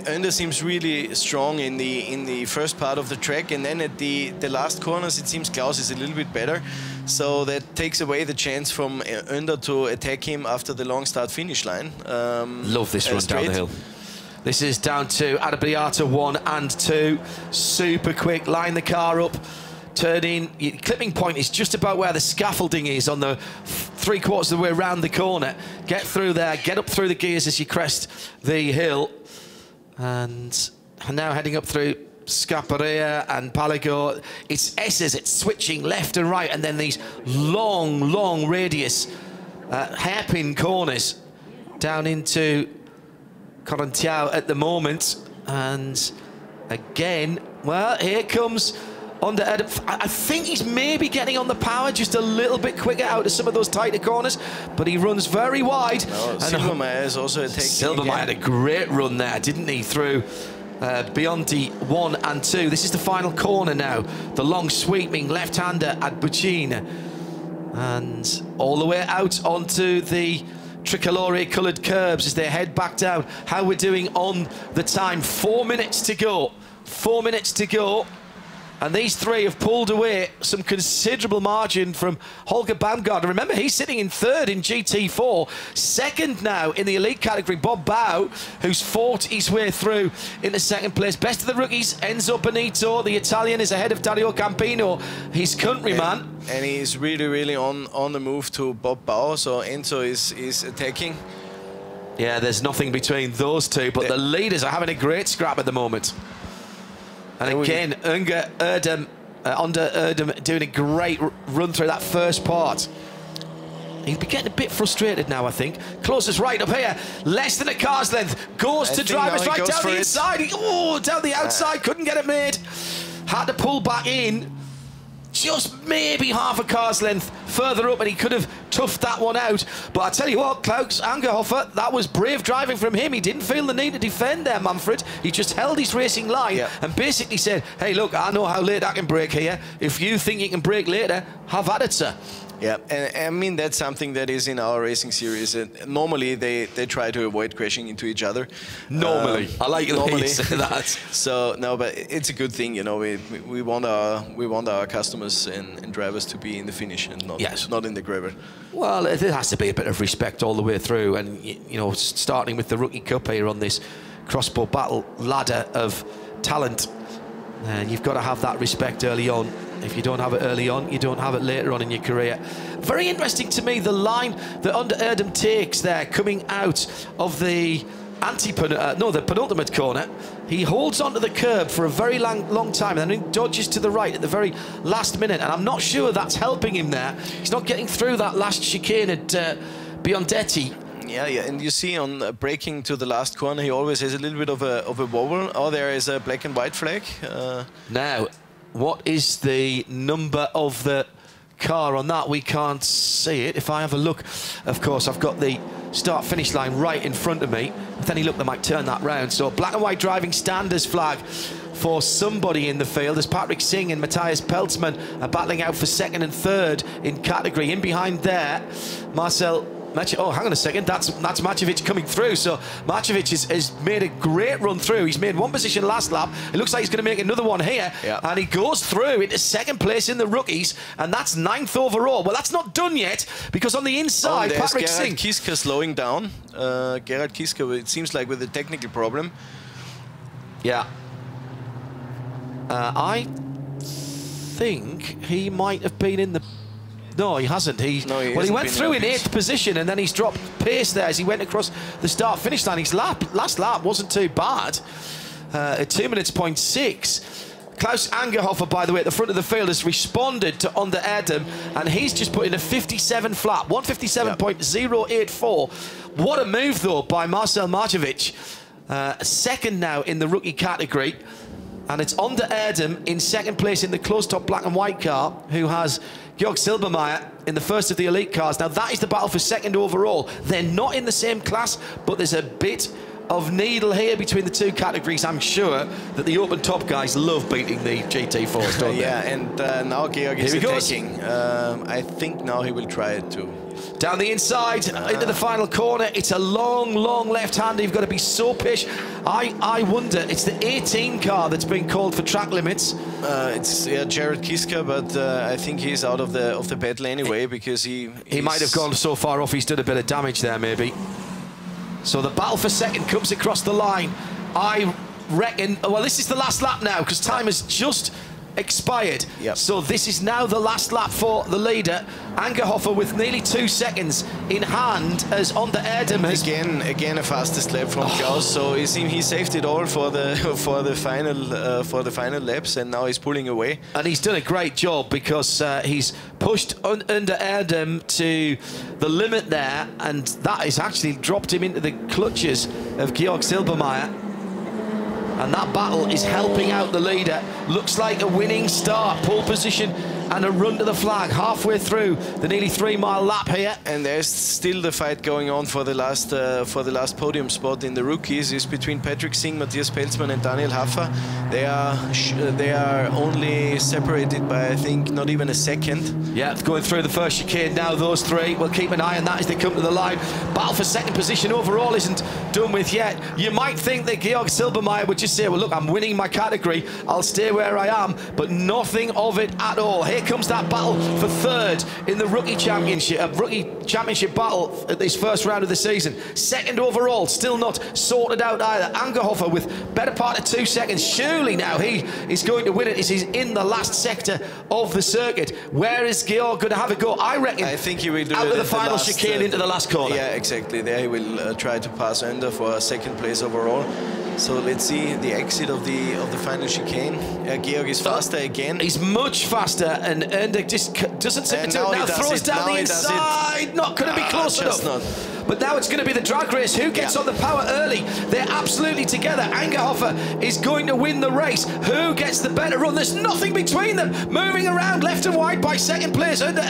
Under seems really strong in the first part of the track, and then at the last corners it seems Klaus is a little bit better. So that takes away the chance from Under to attack him after the long start-finish line. Love this run down the hill. This is down to Adabriata 1 and 2. Super quick. Line the car up. Turn in. Your clipping point is just about where the scaffolding is on the 3/4 of the way around the corner. Get through there, get up through the gears as you crest the hill. And now heading up through Scaparia and Palago. It's S's, it's switching left and right, and then these long radius hairpin corners down into Corontiao at the moment. And again, well, here comes Under Erdem. I think he's maybe getting on the power just a little bit quicker out of some of those tighter corners, but he runs very wide. Silbermeier is also attacking. Silbermeier had a great run there, didn't he, through beyond the 1 and 2. This is the final corner now. The long sweeping left-hander at Buccina. And all the way out onto the tricolore coloured curbs as they head back down. How we're doing on the time. 4 minutes to go. 4 minutes to go. And these three have pulled away some considerable margin from Holger Baumgartner. Remember, he's sitting in third in GT4. Second now in the elite category, Bob Bau, who's fought his way through into second place. Best of the rookies, Enzo Benito. The Italian is ahead of Dario Campino, his countryman. And he's really, really on the move to Bob Bau. So Enzo is attacking. Yeah, there's nothing between those two, but the leaders are having a great scrap at the moment. And again, Under Erdem doing a great run through that first part. He's been getting a bit frustrated now, I think. Closest right up here, less than a car's length. Goes to drivers right down the inside. Oh, down the outside, couldn't get it made. Had to pull back in. Just maybe half a car's length further up, and he could have toughed that one out. But I tell you what, Klaus Angerhofer, that was brave driving from him. He didn't feel the need to defend there, Manfred. He just held his racing line and basically said, hey, look, I know how late I can brake here. If you think you can brake later, have at it, sir. Yeah, and I mean, that's something that is in our racing series. Normally, they try to avoid crashing into each other. Normally. I like the way you say that. So, no, but it's a good thing, you know. We want our customers and drivers to be in the finish and not in the grabber. Well, there has to be a bit of respect all the way through. And, you know, starting with the Rookie Cup here on this crossbow battle ladder of talent. And you've got to have that respect early on. If you don't have it early on, you don't have it later on in your career. Very interesting to me, the line that Under Erdem takes there, coming out of the the penultimate corner. He holds onto the curb for a very long time, and then he dodges to the right at the very last minute. And I'm not sure that's helping him there. He's not getting through that last chicane at Biondetti. Yeah, and you see on braking to the last corner, he always has a little bit of a wobble. Oh, there is a black and white flag. Now, what is the number of the car on that? We can't see it. If I have a look, of course, I've got the start-finish line right in front of me. If any look, they might turn that round. So black and white driving standards flag for somebody in the field as Patrick Singh and Matthias Peltzman are battling out for second and third in category. In behind there, Marcel... Oh, hang on a second, that's Macevic coming through. So Macevic has made a great run through. He's made one position last lap. It looks like he's going to make another one here. And he goes through into second place in the rookies, and that's 9th overall. Well, that's not done yet, because on the inside, Patrick Singh... Kiska slowing down. Gerhard Kiska, it seems like with a technical problem. Yeah. I think he might have been in the... No, he hasn't. He went through in 8th position, and then he's dropped pace there as he went across the start-finish line. His last lap wasn't too bad, at 2 minutes, 0.6. Klaus Angerhofer, by the way, at the front of the field, has responded to Under Erdem, and he's just put in a 57 flat, 157.084. What a move, though, by Marcel Macevic. Second now in the rookie category. And it's Under Erdem in second place in the closed-top black and white car, who has Georg Silbermeier in the first of the elite cars. Now, that is the battle for second overall. They're not in the same class, but there's a bit of needle here between the two categories. I'm sure that the open top guys love beating the GT4s, don't they? Yeah, and now Georg is attacking. I think now he will try it too. Down the inside, into the final corner. It's a long, long left-hander. You've got to be so patient. I wonder, it's the 18 car that's been called for track limits. It's Gerhard Kiska, but I think he's out of the battle anyway, because he might have gone so far off, he's done a bit of damage there, maybe. So the battle for second comes across the line. I reckon, well, this is the last lap now, because time has just expired. So this is now the last lap for the leader. Angerhofer with nearly 2 seconds in hand as Under Erdem has... Again a fastest lap from Klaus, so he saved it all for the final laps, and now he's pulling away. And he's done a great job, because he's pushed Under Erdem to the limit there, and that has actually dropped him into the clutches of Georg Silbermeier. And that battle is helping out the leader. Looks like a winning start. Pole position and a run to the flag halfway through the nearly 3-mile lap here. And there's still the fight going on for the last podium spot in the rookies. Is between Patrick Singh, Matthias Peltzmann, and Daniel Hoffa. They are only separated by, I think, not even a second. Yeah, going through the first chicane now. Those three. We'll keep an eye on that as they come to the line. Battle for second position overall isn't done with yet. You might think that Georg Silbermeier would just say, well, look, I'm winning my category, I'll stay where I am, but nothing of it at all. Here comes that battle for third in the rookie championship battle at this first round of the season. Second overall, still not sorted out either. Angerhofer with better part of 2 seconds. Surely now he is going to win it. He's in the last sector of the circuit. Where is Georg going to have a go? I reckon I think he will do out it of the final chicane into the last corner. Yeah, exactly. There he will try to pass Under for second place overall. So let's see the exit of the final chicane. Georg is faster again. He's much faster, and Ender just doesn't seem to do it. Now throws down the inside. Not going to be close enough. Not. But now it's going to be the drag race. Who gets on the power early? They're absolutely together. Angerhofer is going to win the race. Who gets the better run? There's nothing between them. Moving around left and wide by second place. Under.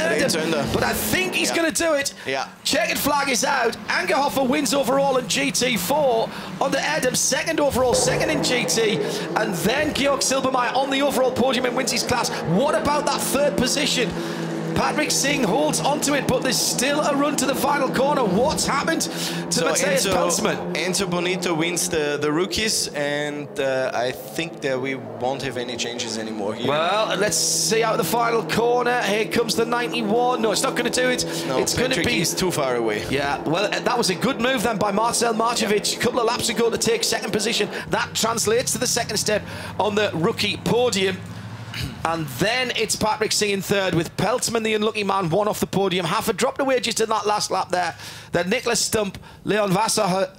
But I think he's going to do it. Yeah. Checkered flag is out. Angerhofer wins overall in GT4. Under Erdem, second overall, second in GT. And then Georg Silbermeier on the overall podium and wins his class. What about that third position? Patrick Singh holds onto it, but there's still a run to the final corner. What's happened to Matthias Peltzmann? Enzo Bonito wins the rookies, and I think that we won't have any changes anymore here. Well, let's see out the final corner. Here comes the 91. No, it's not going to do it. No, it's going to be... He's too far away. Yeah, well, that was a good move then by Marcel Marcevic a couple of laps ago to take second position. That translates to the second step on the rookie podium. And then it's Patrick Singh in third, with Peltzmann, the unlucky man, one off the podium. Hoffa dropped away just in that last lap there. Then Niklas Stump, Leon Wasserhörer,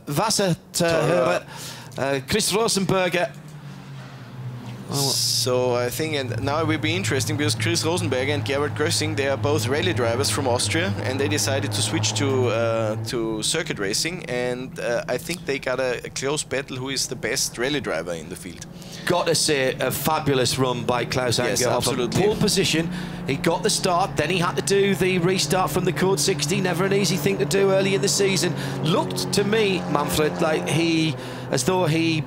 Chris Rosenberger. So I think, and now it will be interesting because Chris Rosenberger and Gerhard Grössing, they are both rally drivers from Austria, and they decided to switch to circuit racing, and I think they got a close battle who is the best rally driver in the field. Got to say, a fabulous run by Klaus Angerhofer. Yes, absolutely. Pole position, he got the start, then he had to do the restart from the Code 60, never an easy thing to do early in the season. Looked to me, Manfred, like as though he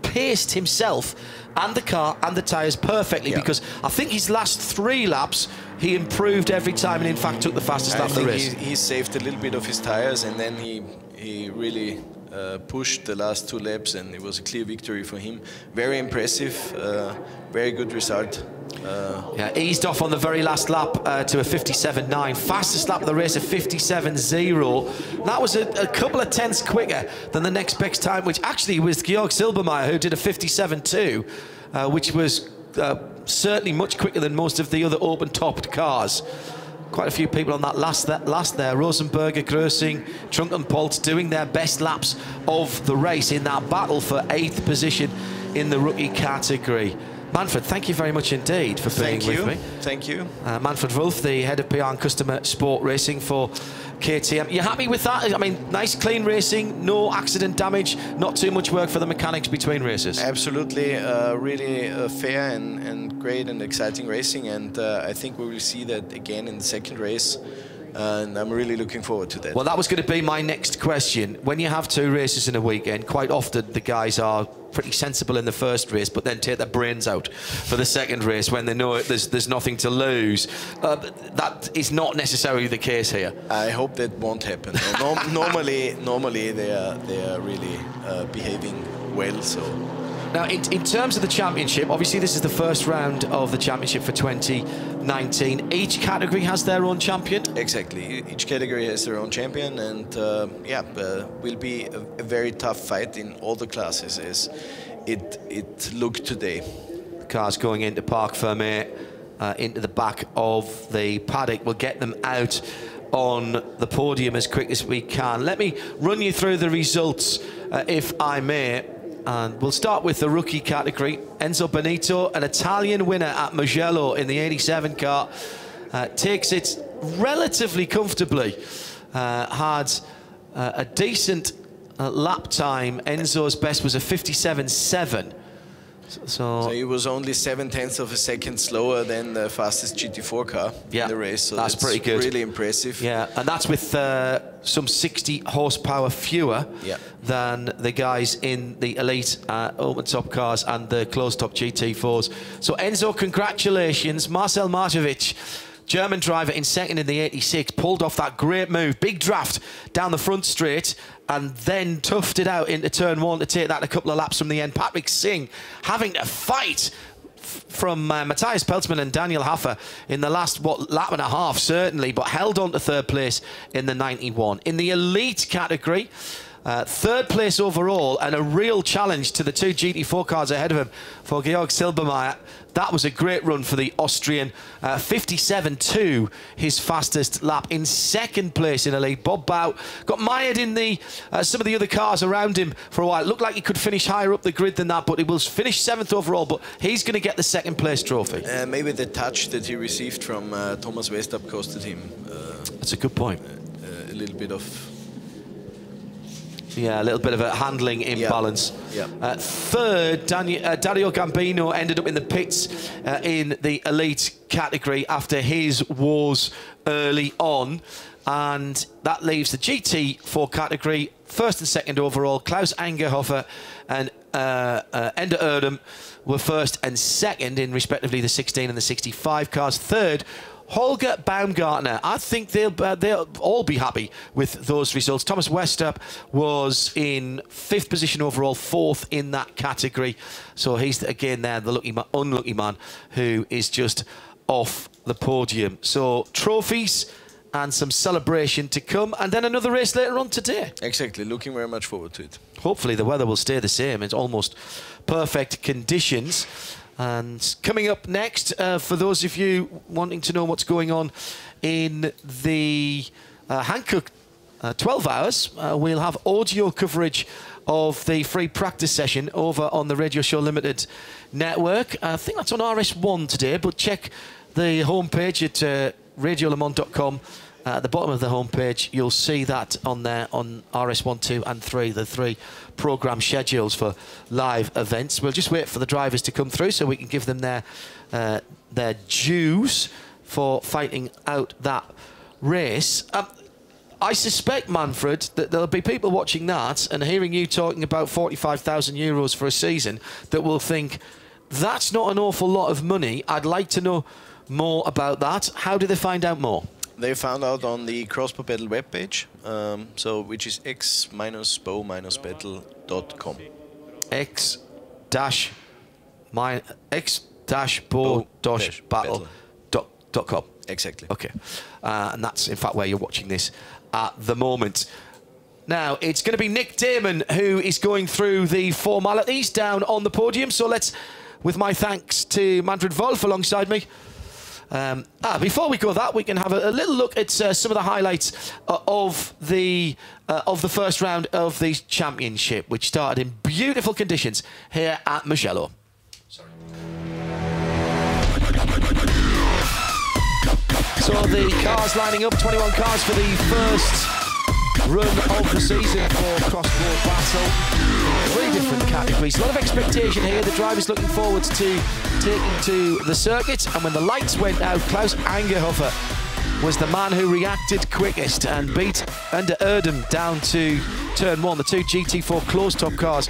paced himself and the car and the tyres perfectly, because I think his last 3 laps he improved every time and in fact took the fastest lap of the race. He saved a little bit of his tyres, and then he really pushed the last 2 laps, and it was a clear victory for him. Very impressive, very good result. Yeah, eased off on the very last lap to a 57.9. Fastest lap of the race, a 57.0. That was a couple of tenths quicker than the next best time, which actually was Georg Silbermeier, who did a 57.2, which was certainly much quicker than most of the other open-topped cars. Quite a few people on that last there. Rosenberger, Grössing, Trunkenpoltz doing their best laps of the race in that battle for 8th position in the rookie category. Manfred, thank you very much indeed for being with me. Thank you. Manfred Wolf, the head of PR and customer sport racing for KTM. You happy with that? I mean, nice clean racing, no accident damage, not too much work for the mechanics between races. Absolutely, really fair and great and exciting racing, and I think we will see that again in the second race. And I'm really looking forward to that. Well, that was going to be my next question. When you have 2 races in a weekend, quite often the guys are pretty sensible in the first race, but then take their brains out for the second race when they know there's nothing to lose. That is not necessarily the case here. I hope that won't happen. normally they are really behaving well. So. Now, in terms of the championship, obviously this is the first round of the championship for 2019. Each category has their own champion? Exactly. Each category has their own champion, and will be a very tough fight in all the classes as it looked today. The cars going into Parc Fermé, into the back of the paddock. We'll get them out on the podium as quick as we can. Let me run you through the results, if I may. And we'll start with the rookie category. Enzo Bonito, an Italian winner at Mugello in the 87 car, takes it relatively comfortably. Had a decent lap time. Enzo's best was a 57.7. So he was only 7/10 of a second slower than the fastest GT4 car in the race. So that's pretty good. Really impressive. Yeah, and that's with some 60 horsepower fewer than the guys in the elite open top cars and the closed top GT4s. So Enzo, congratulations. Marcel Marjovic, German driver in second in the 86, pulled off that great move, big draft down the front straight, and then toughed it out into turn one to take that a couple of laps from the end. Patrick Singh having to fight from Matthias Peltzman and Daniel Hoffa in the last, lap and a half, certainly, but held on to third place in the 91. In the elite category, third place overall, and a real challenge to the two GT4 cars ahead of him for Georg Silbermeier. That was a great run for the Austrian. 57.2, his fastest lap. In second place in elite, Bob Bout got mired in the some of the other cars around him for a while. It looked like he could finish higher up the grid than that, but he will finish 7th overall, but he's going to get the second place trophy. Maybe the touch that he received from Thomas Westup costed him. That's a good point. A little bit of... Yeah, a little bit of a handling imbalance. Third, Dario Gambino ended up in the pits in the elite category after his woes early on. And that leaves the GT4 category, first and second overall. Klaus Angerhofer and Ender Erdem were first and second in respectively the 16 and the 65 cars. Third, Holger Baumgartner. I think they'll all be happy with those results. Thomas Westup was in 5th position overall, 4th in that category. So he's, again, there, the unlucky man who is just off the podium. So trophies and some celebration to come, and then another race later on today. Exactly, looking very much forward to it. Hopefully the weather will stay the same. It's almost perfect conditions. And coming up next, for those of you wanting to know what's going on in the Hankook 12 hours, we'll have audio coverage of the free practice session over on the Radio Show Limited network. I think that's on RS1 today, but check the homepage at radiolemans.com. At the bottom of the homepage, you'll see that on there on RS1, 2 and 3, the 3 programme schedules for live events. We'll just wait for the drivers to come through so we can give them their dues for fighting out that race. I suspect, Manfred, that there'll be people watching that and hearing you talking about 45,000 euros for a season that will think, that's not an awful lot of money. I'd like to know more about that. How do they find out more? They found out on the Crossbow Battle webpage, which is x-bow-battle.com. x-bow-battle.com. Exactly. Okay. And that's, in fact, where you're watching this at the moment. Now, it's going to be Nick Damon who is going through the formalities down on the podium. So let's, with my thanks to Manfred Wolf alongside me, before we go that, we can have a little look at some of the highlights of the first round of the championship, which started in beautiful conditions here at Mugello. So the cars lining up, 21 cars for the first run of the season for Crossbow Battle. 3 different categories. A lot of expectation here. The drivers looking forward to taking to the circuit. And when the lights went out, Klaus Angerhofer was the man who reacted quickest and beat Ender Erdem down to turn 1, the 2 GT4 closed-top cars.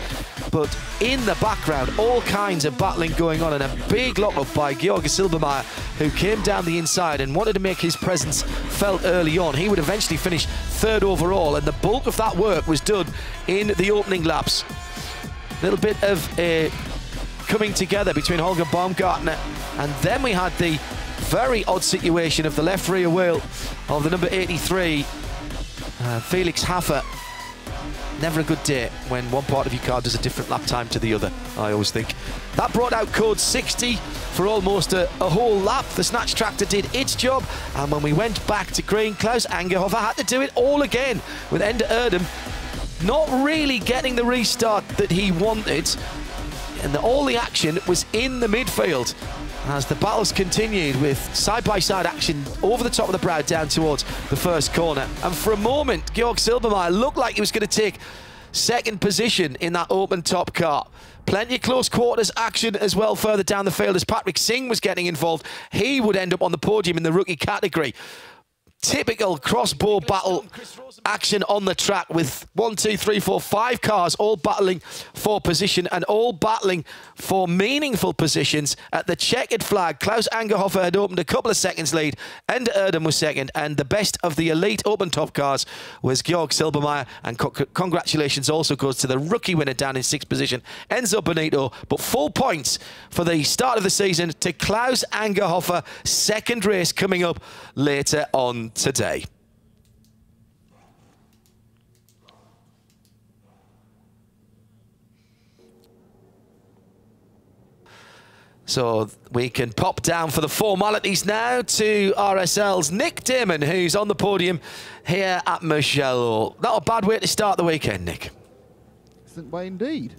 But in the background, all kinds of battling going on, and a big lock-up by Georg Silbermeier, who came down the inside and wanted to make his presence felt early on. He would eventually finish 3rd overall, and the bulk of that work was done in the opening laps. A little bit of coming together between Holger Baumgartner, and then we had the very odd situation of the left rear wheel of the number 83, Felix Hoffa. Never a good day when one part of your car does a different lap time to the other, I always think. That brought out code 60 for almost a whole lap. The Snatch Tractor did its job, and when we went back to green, Klaus Angerhofer had to do it all again, with Ender Erdem not really getting the restart that he wanted, and all the action was in the midfield as the battles continued with side-by-side action over the top of the brow down towards the first corner. And for a moment, Georg Silbermeier looked like he was going to take second position in that open top car. Plenty of close quarters action as well further down the field as Patrick Singh was getting involved. He would end up on the podium in the rookie category. Typical crossbow battle action on the track with 1, 2, 3, 4, 5 cars all battling for position and all battling for meaningful positions. At the checkered flag, Klaus Angerhofer had opened a couple of seconds lead. Ender Erdem was second, and the best of the elite open top cars was Georg Silbermeyer. And congratulations also goes to the rookie winner down in 6th position, Enzo Benito. But full points for the start of the season to Klaus Angerhofer. Second race coming up later on today. So we can pop down for the formalities now to RSL's Nick Damon, who's on the podium here at Mugello. Not a bad way to start the weekend, Nick. Excellent way indeed.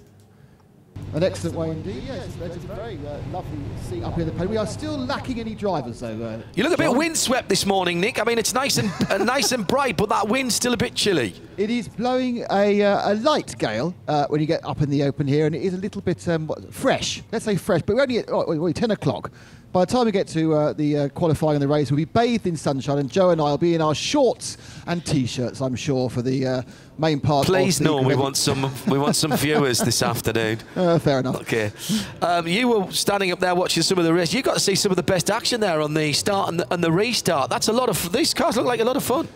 An excellent way indeed. Yes, it's a very lovely seat up here in the podium. We are still lacking any drivers, though. You look a bit windswept this morning, Nick. I mean, it's nice and nice and bright, but that wind's still a bit chilly. It is blowing a light gale when you get up in the open here, and it is a little bit fresh. Let's say fresh, but we're only at 10 o'clock. By the time we get to the qualifying and the race, we'll be bathed in sunshine, and Joe and I will be in our shorts and T-shirts, I'm sure, for the main part. Please, no, we want some viewers this afternoon. Fair enough. Okay. You were standing up there watching some of the race. You got to see some of the best action there on the start and the restart. That's a lot of. These cars look like a lot of fun.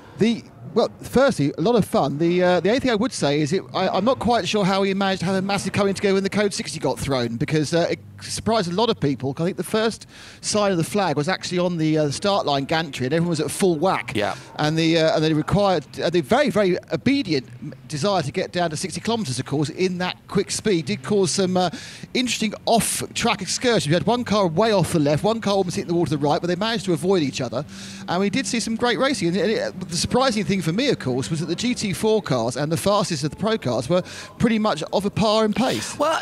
Well, firstly, a lot of fun. The only thing I would say is I'm not quite sure how he managed to have a massive coming together when the Code 60 got thrown, because it surprised a lot of people. I think the first sign of the flag was actually on the start line gantry, and everyone was at full whack. Yeah. And they required the very, very obedient desire to get down to 60 kilometres, of course, in that quick speed did cause some interesting off-track excursions. We had one car way off the left, one car almost hitting the wall to the right, but they managed to avoid each other. And we did see some great racing. And the surprising thing for me, of course, was that the GT4 cars and the fastest of the Pro cars were pretty much of a par in pace. Well,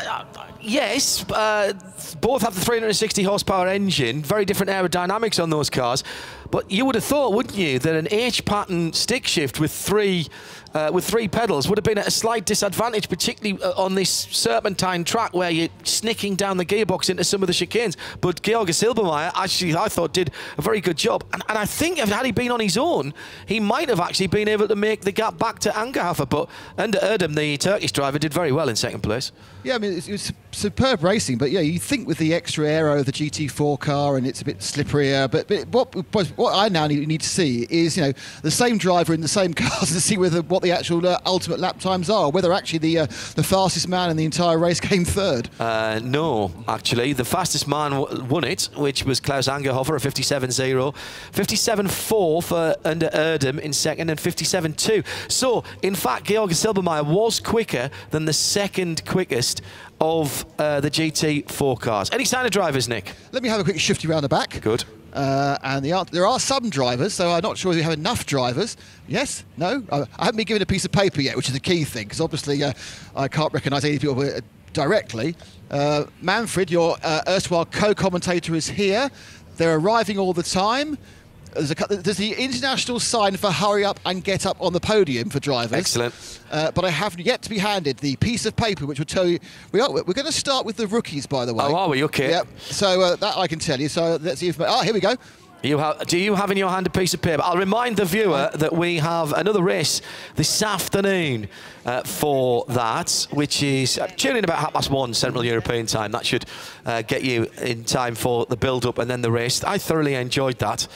yes, both have the 360 horsepower engine, very different aerodynamics on those cars. But you would have thought, wouldn't you, that an H-pattern stick shift with three pedals would have been at a slight disadvantage, particularly on this serpentine track where you're snicking down the gearbox into some of the chicanes. But Georg Silbermeyer, actually, I thought, did a very good job. And I think if had he been on his own, he might have actually been able to make the gap back to Angerhofer. But Ender Erdem, the Turkish driver, did very well in second place. Yeah, I mean, it was superb racing, but yeah, you think with the extra aero of the GT4 car and it's a bit slipperier, but what I now need to see is, the same driver in the same cars to see what the actual ultimate lap times are, whether actually the fastest man in the entire race came third. No, actually, the fastest man won it, which was Klaus Angerhofer, a 57.0, 57.4 for Ender Erdem in second, and 57.2. So, in fact, Georg Silbermeyer was quicker than the second quickest of the GT4 cars. Any sign of drivers, Nick? Let me have a quick shifty round the back. Good. And there are some drivers, so I'm not sure if we have enough drivers. Yes? No? I haven't been given a piece of paper yet, which is the key thing, because obviously I can't recognise any people directly. Manfred, your erstwhile co-commentator, is here. They're arriving all the time. There's the international sign for hurry up and get up on the podium for drivers. Excellent. But I have yet to be handed the piece of paper which will tell you. We're going to start with the rookies, by the way. Oh, are we? Okay. Yep. So that I can tell you. So let's see if. Here we go. Do you have in your hand a piece of paper? I'll remind the viewer that we have another race this afternoon for that, which is tune in about 1:30 Central European time. That should get you in time for the build-up and then the race. I thoroughly enjoyed that.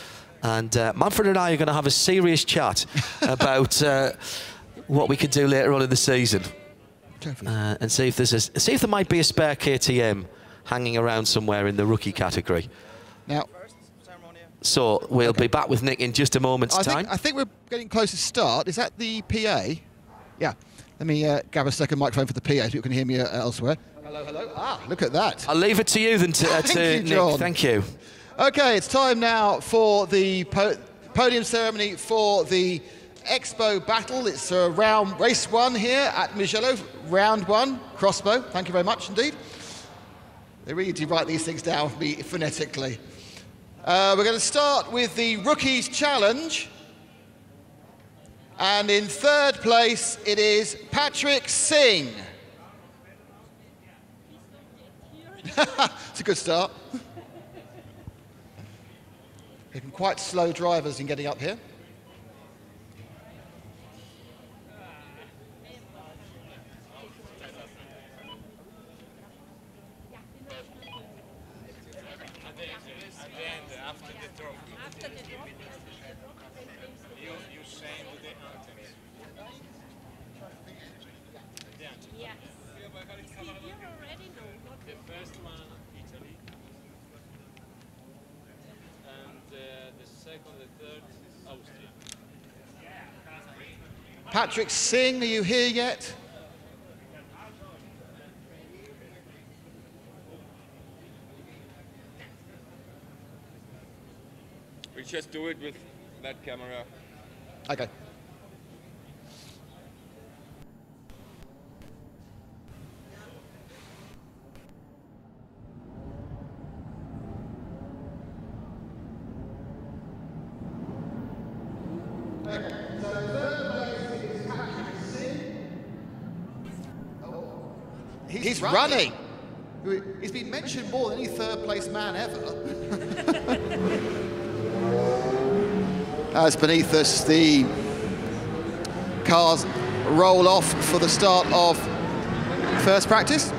And Manfred and I are going to have a serious chat about what we could do later on in the season, and see if there might be a spare KTM hanging around somewhere in the rookie category. Now, so we'll be back with Nick in just a moment's time. I think we're getting close to start. Is that the PA? Yeah. Let me grab a second microphone for the PA so you can hear me elsewhere. Hello, hello. Ah, look at that. I'll leave it to you then, Thank you, Nick. John. Thank you. Okay, it's time now for the podium ceremony for the Expo Battle. It's race 1 here at Mugello, round 1, crossbow. Thank you very much indeed. They really do write these things down for me phonetically. We're going to start with the Rookies Challenge. And in third place, it is Patrick Singh. It's a good start. They've been quite slow drivers in getting up here. Patrick Singh, are you here yet? We just do it with that camera. Okay. He's running. He's been mentioned more than any third place man ever. As beneath us, the cars roll off for the start of first practice.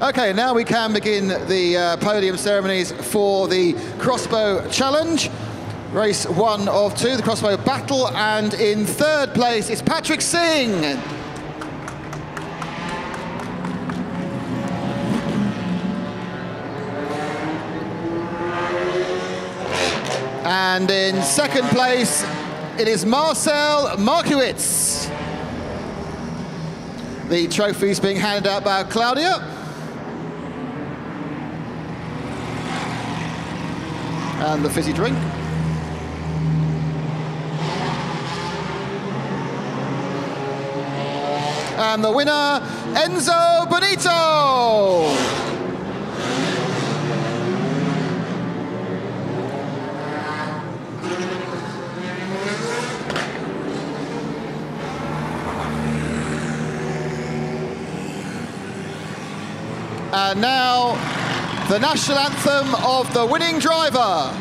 Okay, now we can begin the podium ceremonies for the crossbow challenge. Race 1 of 2, the crossbow battle, and in third place is Patrick Singh. And in second place, it is Marcel Markiewicz. The trophies being handed out by Claudia. And the fizzy drink. And the winner, Enzo Bonito. And now, the national anthem of the winning driver.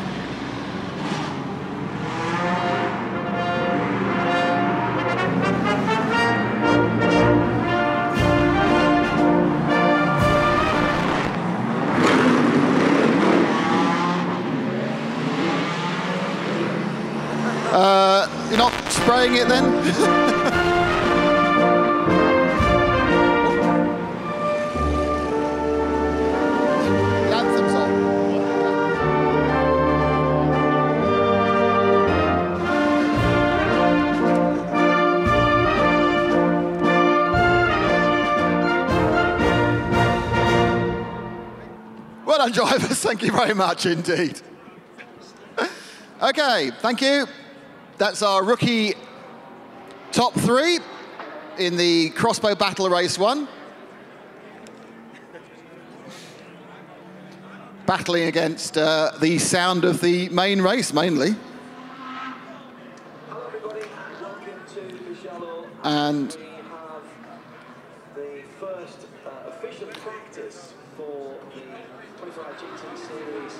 You're not spraying it then? Well done, drivers. Thank you very much indeed. Okay, thank you. That's our rookie top 3 in the crossbow battle race 1. Battling against the sound of the main race, mainly. Hello everybody, welcome to Mugello. And we have the first official practice for the 24-hour GT series.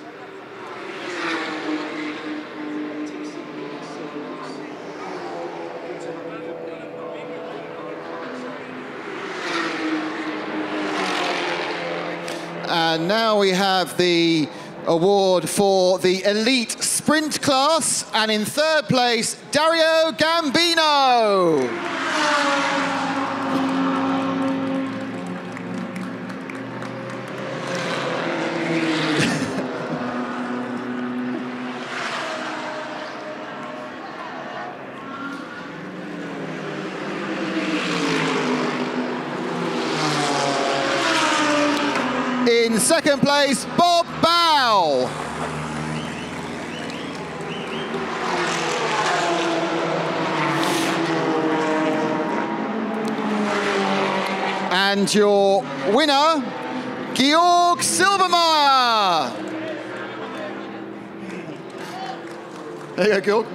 And now we have the award for the elite sprint class, and in third place, Dario Gambino. In second place, Bob Bow. And your winner, Georg Silbermeier. There you go, Georg.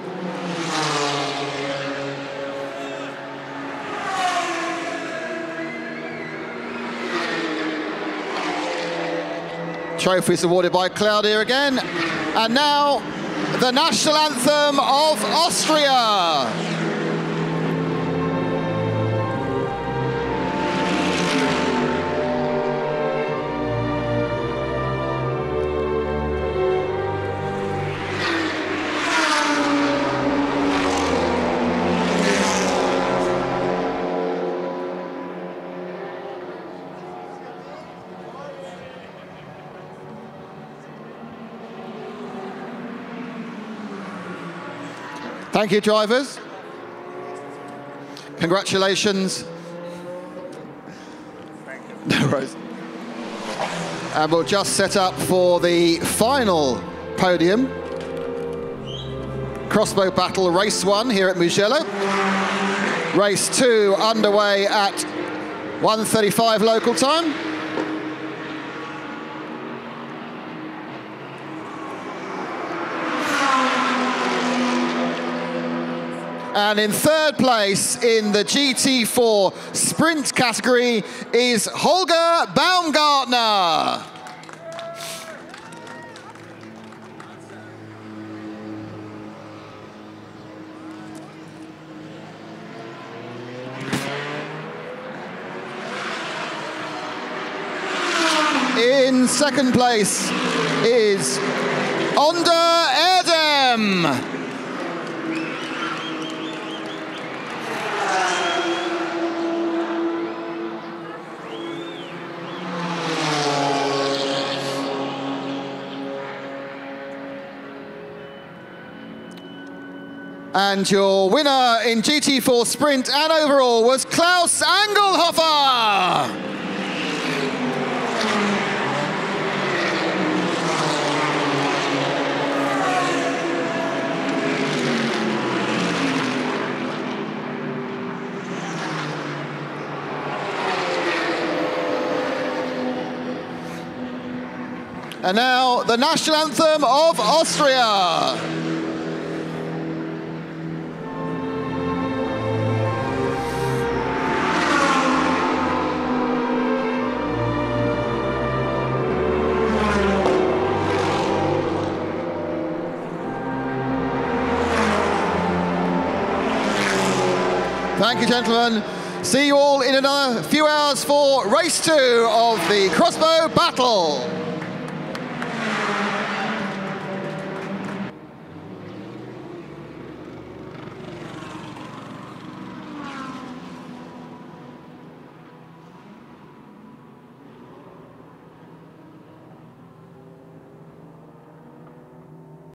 Trophies awarded by Claudia again. And now, the national anthem of Austria. Thank you, drivers. Congratulations. Thank you. No worries. And we'll just set up for the final podium. Crossbow battle race 1 here at Mugello. Race 2 underway at 1:35 local time. And in third place in the GT4 sprint category is Holger Baumgartner. In second place is Onder Erdem. And your winner in GT4 Sprint and overall was Klaus Angelhofer. And now the national anthem of Austria. Thank you, gentlemen. See you all in another few hours for race 2 of the crossbow battle.